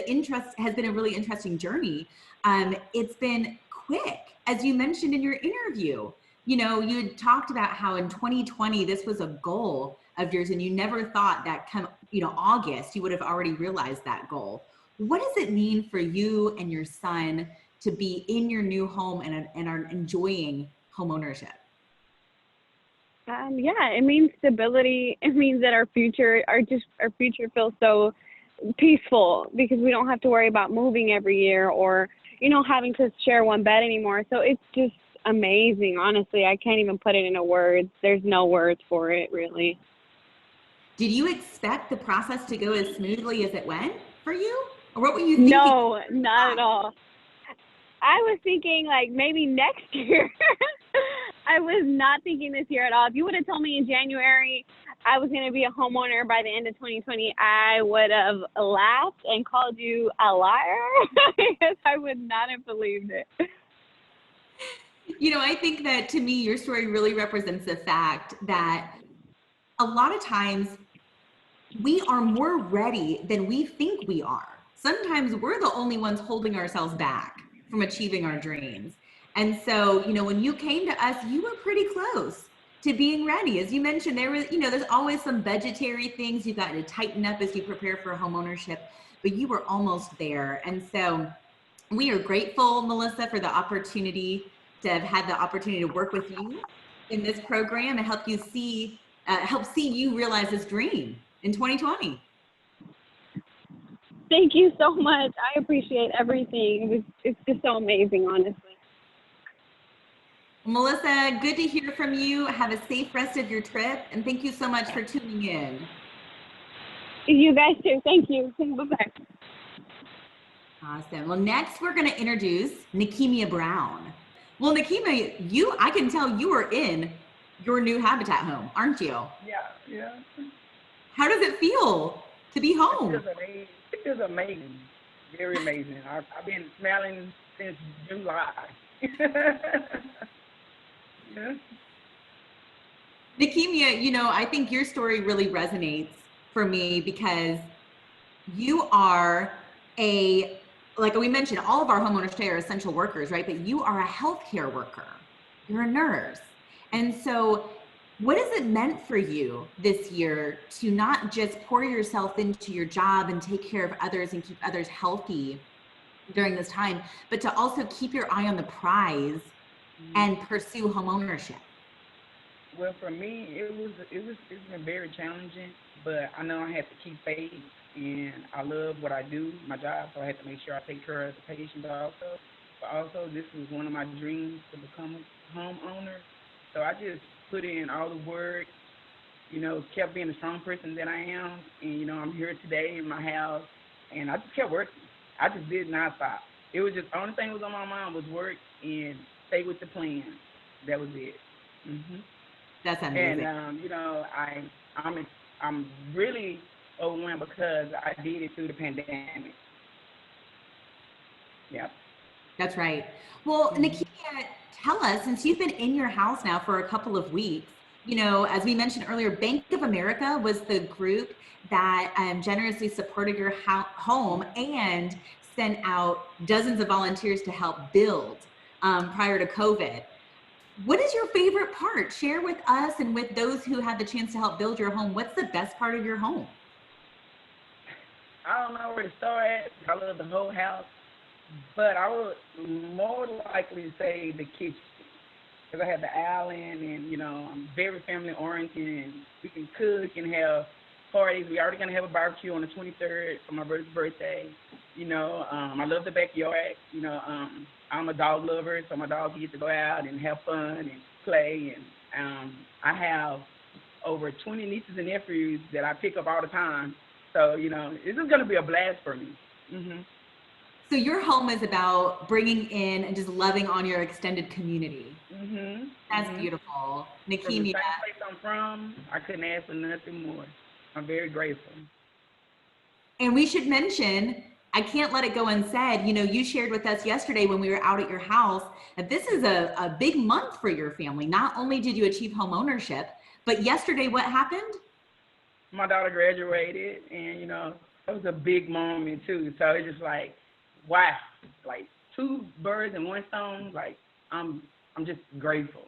A: has been a really interesting journey. It's been quick, as you mentioned in your interview. You had talked about how in 2020 this was a goal of yours, and you never thought that come August you would have already realized that goal. What does it mean for you and your son to be in your new home and are enjoying home ownership?
B: Yeah, it means stability. It means that our future feels so peaceful because we don't have to worry about moving every year or, having to share one bed anymore. So it's just amazing. Honestly, I can't even put it into words. There's no words for it, really.
A: Did you expect the process to go as smoothly as it went for you? Or what were you thinking?
B: No, not at all. I was thinking like maybe next year. I was not thinking this year at all. If you would have told me in January I was going to be a homeowner by the end of 2020, I would have laughed and called you a liar because I would not have believed it.
A: You know, I think that to me, your story really represents the fact that a lot of times we are more ready than we think we are. Sometimes we're the only ones holding ourselves back from achieving our dreams. And so, you know, when you came to us, you were pretty close to being ready. As you mentioned, there was, you know, there's always some budgetary things you got to tighten up as you prepare for home ownership, but you were almost there. And so we are grateful, Melissa, for the opportunity to have had the opportunity to work with you in this program and help you see, you realize this dream in 2020.
B: Thank you so much. I appreciate everything. It's just so amazing, honestly.
A: Melissa, good to hear from you. Have a safe rest of your trip, and thank you so much for tuning in.
B: You guys too. Thank you. Bye-bye.
A: Awesome. Well, next we're going to introduce Nikemia Brown. Well, Nikemia, I can tell you are in your new Habitat home, aren't you?
N: Yeah.
A: How does it feel to be home?
N: It feels amazing. Very amazing. I've been smelling since July. Yeah.
A: Nikemia, you know, I think your story really resonates for me because you are like we mentioned, all of our homeowners today are essential workers, right? But you are a healthcare worker. You're a nurse. And so what has it meant for you this year to not just pour yourself into your job and take care of others and keep others healthy during this time, but to also keep your eye on the prize and pursue homeownership?
N: Well, for me, it's been very challenging, but I know I have to keep faith, and I love what I do, my job, so I have to make sure I take care of the patients also. But also, this was one of my dreams to become a homeowner, so I just put in all the work, you know, kept being the strong person that I am, and, you know, I'm here today in my house, and I just kept working. I just did not stop. It was just, the only thing that was on my mind was work and stay with the plan. That was it. Mm-hmm.
A: That's amazing.
N: And, you know, I'm really overwhelmed because I did it through the pandemic. Yep.
A: That's right. Well, Nikemia, tell us, since you've been in your house now for a couple of weeks, you know, as we mentioned earlier, Bank of America was the group that generously supported your home and sent out dozens of volunteers to help build prior to COVID. What is your favorite part? Share with us and with those who had the chance to help build your home. What's the best part of your home?
N: I don't know where to start at. I love the whole house, but I would more likely say the kitchen, because I have the island, and, you know, I'm very family oriented, and we can cook and have parties. We're already gonna have a barbecue on the 23rd for my brother's birthday. You know, I love the backyard. You know, I'm a dog lover, so my dogs get to go out and have fun and play. And I have over 20 nieces and nephews that I pick up all the time. So, you know, this is going to be a blast for me. Mm-hmm.
A: So your home is about bringing in and just loving on your extended community.
N: Mm-hmm.
A: That's beautiful. Nikemia.
N: From the same place I'm from, I couldn't ask for nothing more. I'm very grateful.
A: And we should mention, I can't let it go unsaid, you know, you shared with us yesterday when we were out at your house that this is a big month for your family. Not only did you achieve home ownership, but yesterday what happened?
N: My daughter graduated, and, you know, it was a big moment too. So it's just like, wow, like two birds in one stone. Like, I'm just grateful.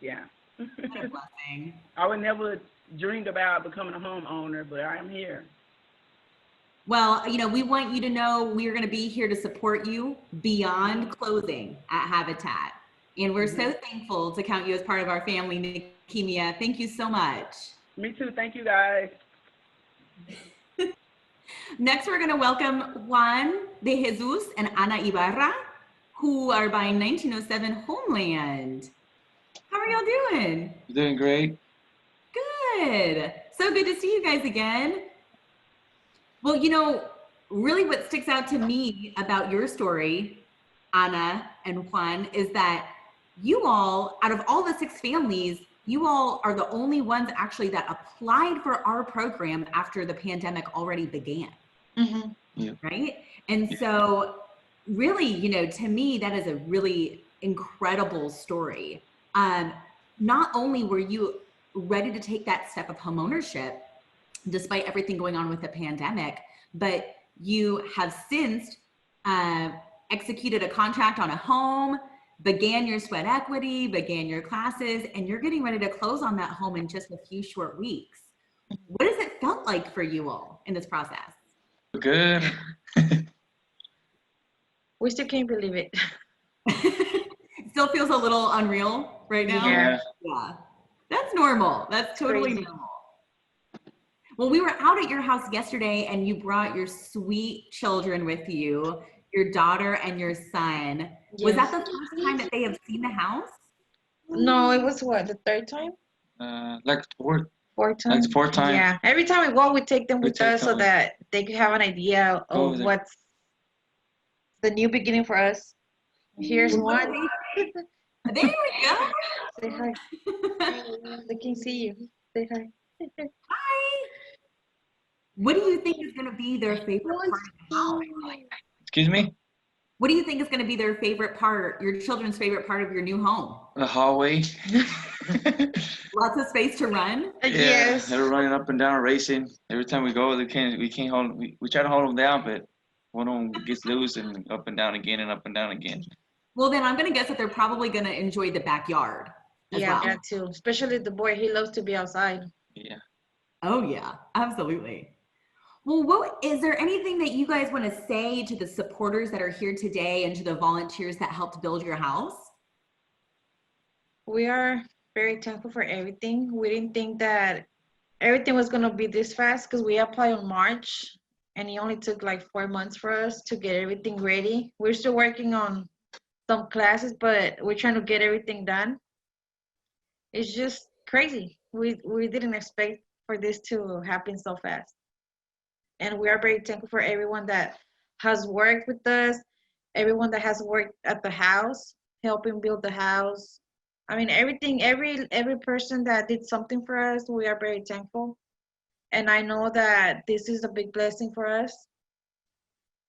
N: Yeah.
A: What a blessing.
N: I would never dreamed about becoming a homeowner, but I am here.
A: Well, you know, we want you to know we are going to be here to support you beyond closing at Habitat. And we're so thankful to count you as part of our family, Nikemia. Thank you so much. Me
N: too. Thank you, guys.
A: Next, we're going to welcome Juan de Jesus and Ana Ibarra, who are buying 1907 Homeland. How are y'all doing?
C: Doing great.
A: Good. So good to see you guys again. Well, really what sticks out to me about your story, Ana and Juan, is that you all, out of all the 6 families, you all are the only ones actually that applied for our program after the pandemic already began.
U: Mm-hmm.
K: Yeah.
A: Right? And so really, to me, that is a really incredible story. Not only were you ready to take that step of homeownership, despite everything going on with the pandemic, but you have since executed a contract on a home, began your sweat equity, began your classes, and you're getting ready to close on that home in just a few short weeks. What has it felt like for you all in this process?
O: Good.
P: We still can't believe it.
A: It still feels a little unreal right now. Yeah. That's normal. That's totally normal. Well, we were out at your house yesterday and you brought your sweet children with you, your daughter and your son. Yes. Was that the first time that they have seen the house?
P: No, it was what, the 3rd time?
O: Like 4th.
P: 4th time?
O: Like 4th time.
P: Yeah. Every time we go, we take them with us so that they can have an idea of what's the new beginning for us. Here's one.
A: There we go.
P: Say hi. They can see you. Say hi.
A: Hi. What do you think is going to be their favorite part of the house?
O: Excuse me?
A: What do you think is going to be their favorite part, your children's favorite part of your new home?
O: The hallway.
A: Lots of space to run?
O: Yeah,
P: yes.
O: They're running up and down, racing. Every time we go, we can't hold them. We try to hold them down, but one of them gets loose and up and down again and up and down again.
A: Well, then I'm going to guess that they're probably going to enjoy the backyard as well.
P: Yeah, too. Especially the boy, he loves to be outside.
O: Yeah.
A: Oh, yeah, absolutely. Well, is there anything that you guys want to say to the supporters that are here today and to the volunteers that helped build your house?
P: We are very thankful for everything. We didn't think that everything was going to be this fast because we applied in March and it only took like 4 months for us to get everything ready. We're still working on some classes, but we're trying to get everything done. It's just crazy. We didn't expect for this to happen so fast. And we are very thankful for everyone that has worked with us, everyone that has worked at the house, helping build the house. I mean, everything, every person that did something for us, we are very thankful. And I know that this is a big blessing for us.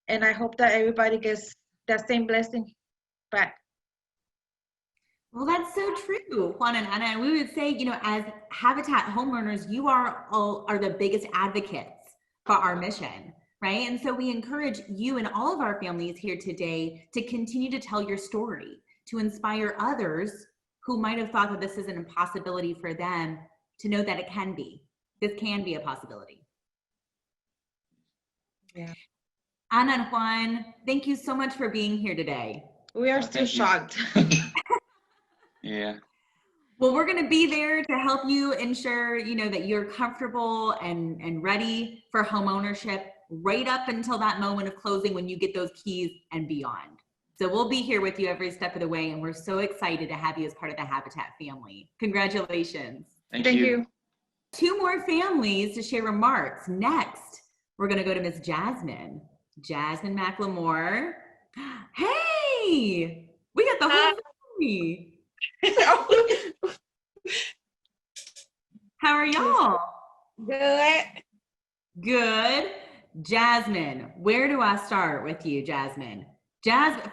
P: And I hope that everybody gets that same blessing back.
A: Well, that's so true, Juan and Ana. And we would say, as Habitat homeowners, you are the biggest advocates for our mission, right? And so we encourage you and all of our families here today to continue to tell your story, to inspire others who might have thought that this is an impossibility for them to know that it can be. This can be a possibility.
P: Yeah.
A: Ana and Juan, thank you so much for being here today.
P: We are still shocked.
O: Yeah.
A: Well, we're going to be there to help you ensure, that you're comfortable and ready for home ownership right up until that moment of closing when you get those keys and beyond. So we'll be here with you every step of the way, and we're so excited to have you as part of the Habitat family. Congratulations.
O: Thank you.
A: 2 more families to share remarks. Next, we're going to go to Miss Jasmine. Jasmine McLemore. Hey, we got the whole family. How are y'all?
C: Good.
A: Good. Jasmine, where do I start with you, Jasmine?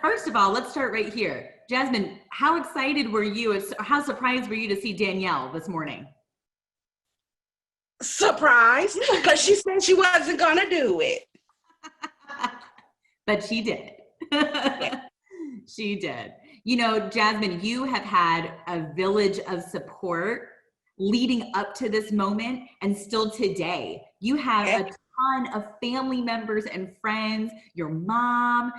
A: First of all, let's start right here. Jasmine, how excited were you? How surprised were you to see Danielle this morning?
C: Surprised, because she said she wasn't gonna do it.
A: But she did. She did. Jasmine, you have had a village of support leading up to this moment and still today. You have a ton of family members and friends, your mom,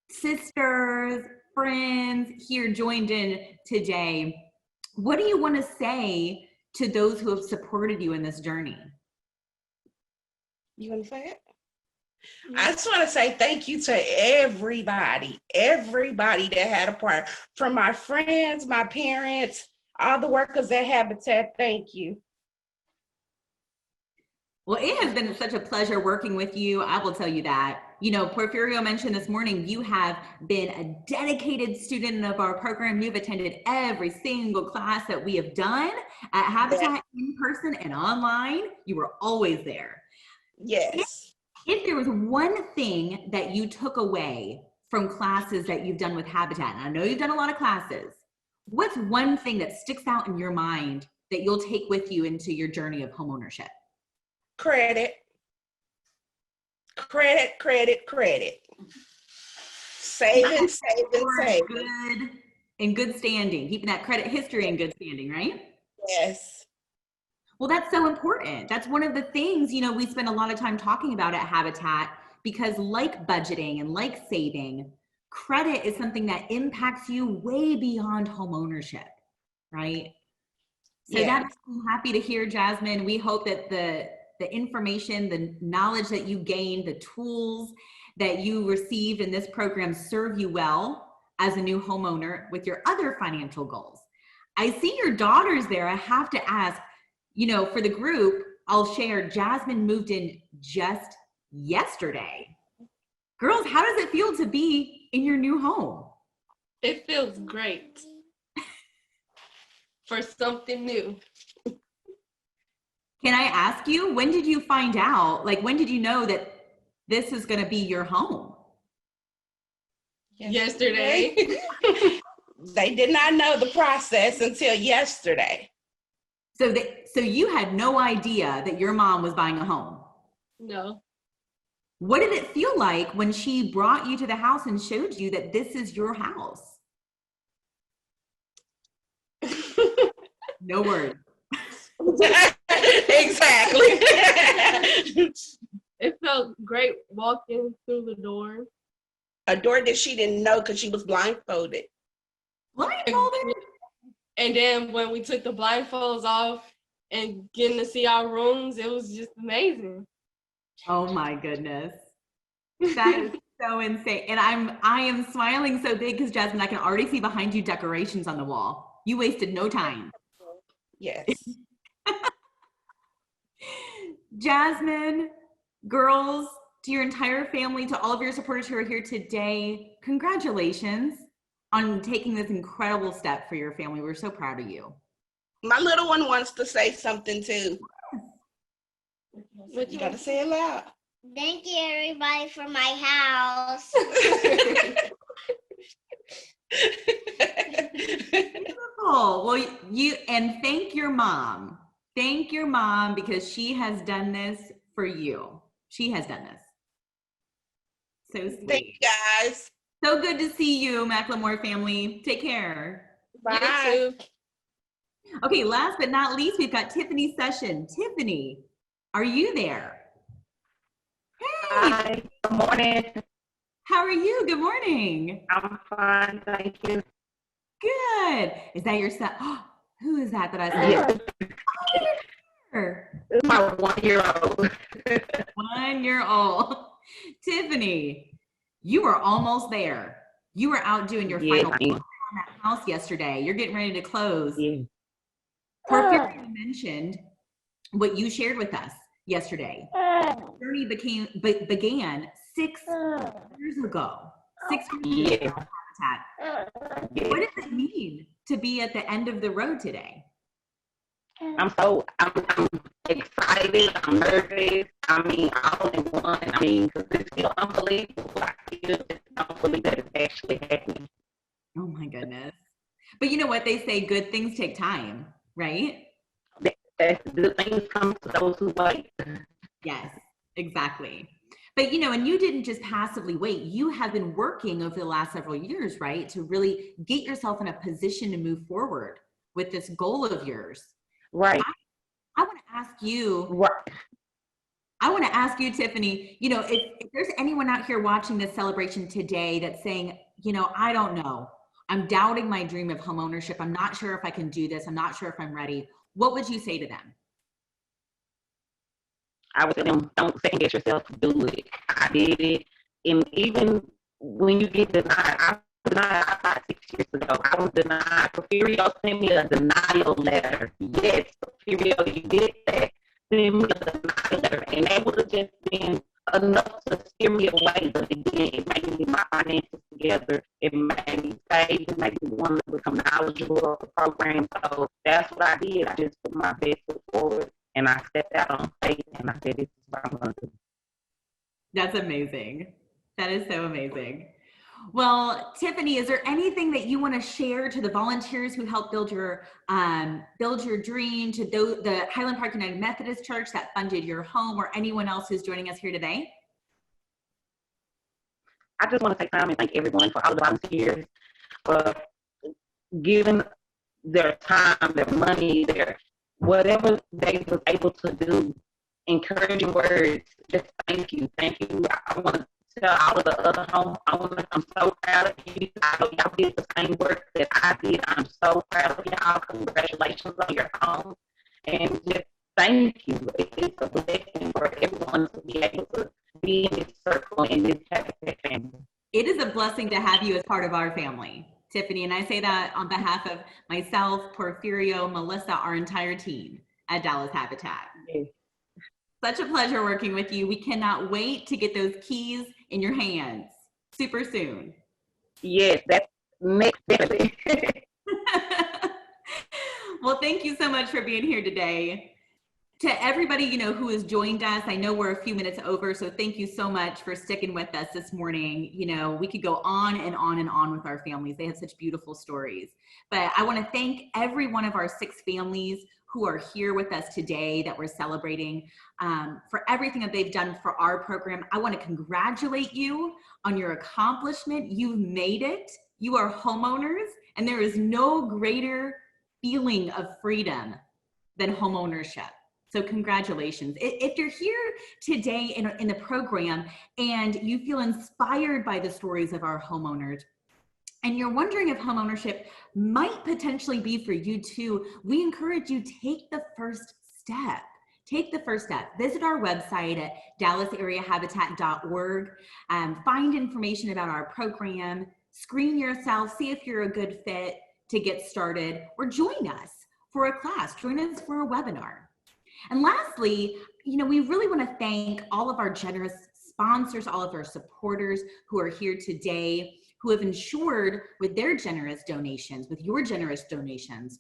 A: sisters, friends here joined in today. What do you want to say to those who have supported you in this journey?
C: You want to say it? I just want to say thank you to everybody that had a part, from my friends, my parents, all the workers at Habitat. Thank you.
A: Well, it has been such a pleasure working with you. I will tell you that. You know, Porfirio mentioned this morning, you have been a dedicated student of our program. You've attended every single class that we have done at Habitat in person and online. You were always there.
C: Yes.
A: If there was one thing that you took away from classes that you've done with Habitat, and I know you've done a lot of classes, what's one thing that sticks out in your mind that you'll take with you into your journey of homeownership?
C: Credit. Credit, credit, credit. Saving, saving, saving.
A: Good, in good standing, keeping that credit history in good standing, right?
C: Yes.
A: Well, that's so important. That's one of the things, you know, we spend a lot of time talking about at Habitat, because like budgeting and like saving, credit is something that impacts you way beyond home ownership, right? So that makes me happy to hear, Jasmine. We hope that the information, the knowledge that you gained, the tools that you received in this program serve you well as a new homeowner with your other financial goals. I see your daughters there. I have to ask, you know, for the group, I'll share, Jasmine moved in just yesterday. Girls, how does it feel to be in your new home?
E: It feels great for something new.
A: Can I ask you, when did you find out? Like, when did you know that this is going to be your home?
E: Yesterday.
C: They did not know the process until yesterday.
A: So you had no idea that your mom was buying a home?
E: No.
A: What did it feel like when she brought you to the house and showed you that this is your house? No words.
C: Exactly.
E: It felt great walking through the door.
C: A door that she didn't know because she was blindfolded.
A: Blindfolded?
E: And then when we took the blindfolds off and getting to see our rooms, it was just amazing.
A: Oh my goodness. That is so insane. And I am smiling so big because, Jasmine, I can already see behind you decorations on the wall. You wasted no time.
C: Yes.
A: Jasmine, girls, to your entire family, to all of your supporters who are here today, congratulations on taking this incredible step for your family. We're so proud of you.
C: My little one wants to say something too. What you gotta say it loud?
G: Thank you, everybody, for my house.
A: Beautiful. Well, and thank your mom. Thank your mom, because she has done this for you. She has done this. So sweet.
C: Thank you, guys.
A: So good to see you, Macklemore family. Take care.
C: Bye.
E: You too.
A: Okay, last but not least, we've got Tiffany Session. Tiffany, are you there? Hey.
H: Hi, good morning.
A: How are you? Good morning.
H: I'm fine, thank you.
A: Good. Is that your son? Oh, who is that I see?
H: Yes. It's my 1-year-old.
A: 1-year-old. Tiffany, you were almost there. You were out doing your final work on that house yesterday. You're getting ready to close.
H: Yeah.
A: Porfirio mentioned what you shared with us yesterday. The journey began 6 years ago. 6 years ago at Habitat. What does it mean to be at the end of the road today?
H: I'm excited, I'm nervous, all in one. Because it's still unbelievable. I don't believe that it's actually happening.
A: Oh my goodness. But you know what? They say good things take time, right?
H: Good things come to those who wait.
A: Yes, exactly. But you know, and you didn't just passively wait. You have been working over the last several years, right? To really get yourself in a position to move forward with this goal of yours.
H: Right.
A: I want to ask you, right. I want to ask you, Tiffany, you know, if there's anyone out here watching this celebration today that's saying, you know, I don't know, I'm doubting my dream of home ownership. I'm not sure if I can do this. I'm not sure if I'm ready. What would you say to them?
H: I would tell them, don't second guess yourself, do it. I did it. And even when you get denied, I was denied about 6 years ago. I was denied. Porfirio sent me a denial letter. Yes, Porfirio, you did that. send me a letter, and that would have just been enough to steer me away. But again, it made me get my finances together. It made me save. It made me want to become knowledgeable of the program. So that's what I did. I just put my best foot forward, and I stepped out on faith, and I said, "This is what I'm going to do."
A: That's amazing. That is so amazing. Well, Tiffany, is there anything that you want to share to the volunteers who helped build your dream, to the Highland Park United Methodist Church that funded your home, or anyone else who's joining us here today?
H: I just want to take time and thank everyone for all the volunteers for giving their time, their money, their whatever they was able to do. Encouraging words. Just thank you. Thank you. I want to tell all of the other I'm so proud of you. I know y'all did the same work that I did. I'm so proud of y'all. Congratulations on your home. And just thank you. It's a blessing for everyone to be able to be in this circle and this happy family.
A: It is a blessing to have you as part of our family, Tiffany. And I say that on behalf of myself, Porfirio, Melissa, our entire team at Dallas Habitat.
H: Yes.
A: Such a pleasure working with you. We cannot wait to get those keys in your hands super soon.
H: Yes, that's next day.
A: Well, thank you so much for being here today. To everybody, who has joined us, I know we're a few minutes over, so thank you so much for sticking with us this morning. We could go on and on and on with our families. They have such beautiful stories. But I want to thank every one of our 6 families who are here with us today that we're celebrating for everything that they've done for our program. I want to congratulate you on your accomplishment. You've made it. You are homeowners, and there is no greater feeling of freedom than homeownership. So congratulations. If you're here today in the program and you feel inspired by the stories of our homeowners, and you're wondering if homeownership might potentially be for you too, we encourage you, take the first step. Take the first step. Visit our website at dallasareahabitat.org. Find information about our program, screen yourself, see if you're a good fit to get started, or join us for a class, join us for a webinar. And lastly, we really want to thank all of our generous sponsors, all of our supporters who are here today, who have ensured with their generous donations, with your generous donations,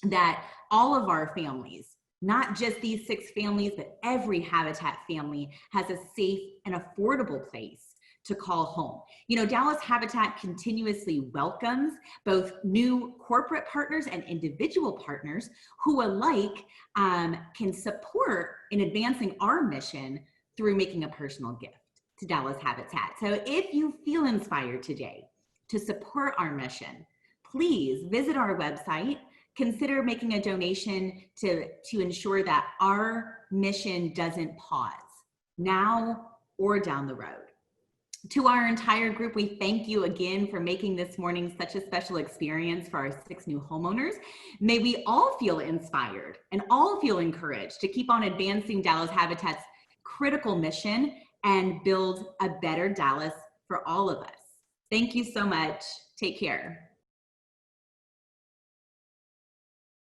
A: that all of our families, not just these 6 families, but every Habitat family has a safe and affordable place to call home. Dallas Habitat continuously welcomes both new corporate partners and individual partners who alike can support in advancing our mission through making a personal gift to Dallas Habitat. So if you feel inspired today to support our mission, please visit our website, consider making a donation to ensure that our mission doesn't pause now or down the road. To our entire group, we thank you again for making this morning such a special experience for our 6 new homeowners. May we all feel inspired and all feel encouraged to keep on advancing Dallas Habitat's critical mission and build a better Dallas for all of us. Thank you so much. Take care.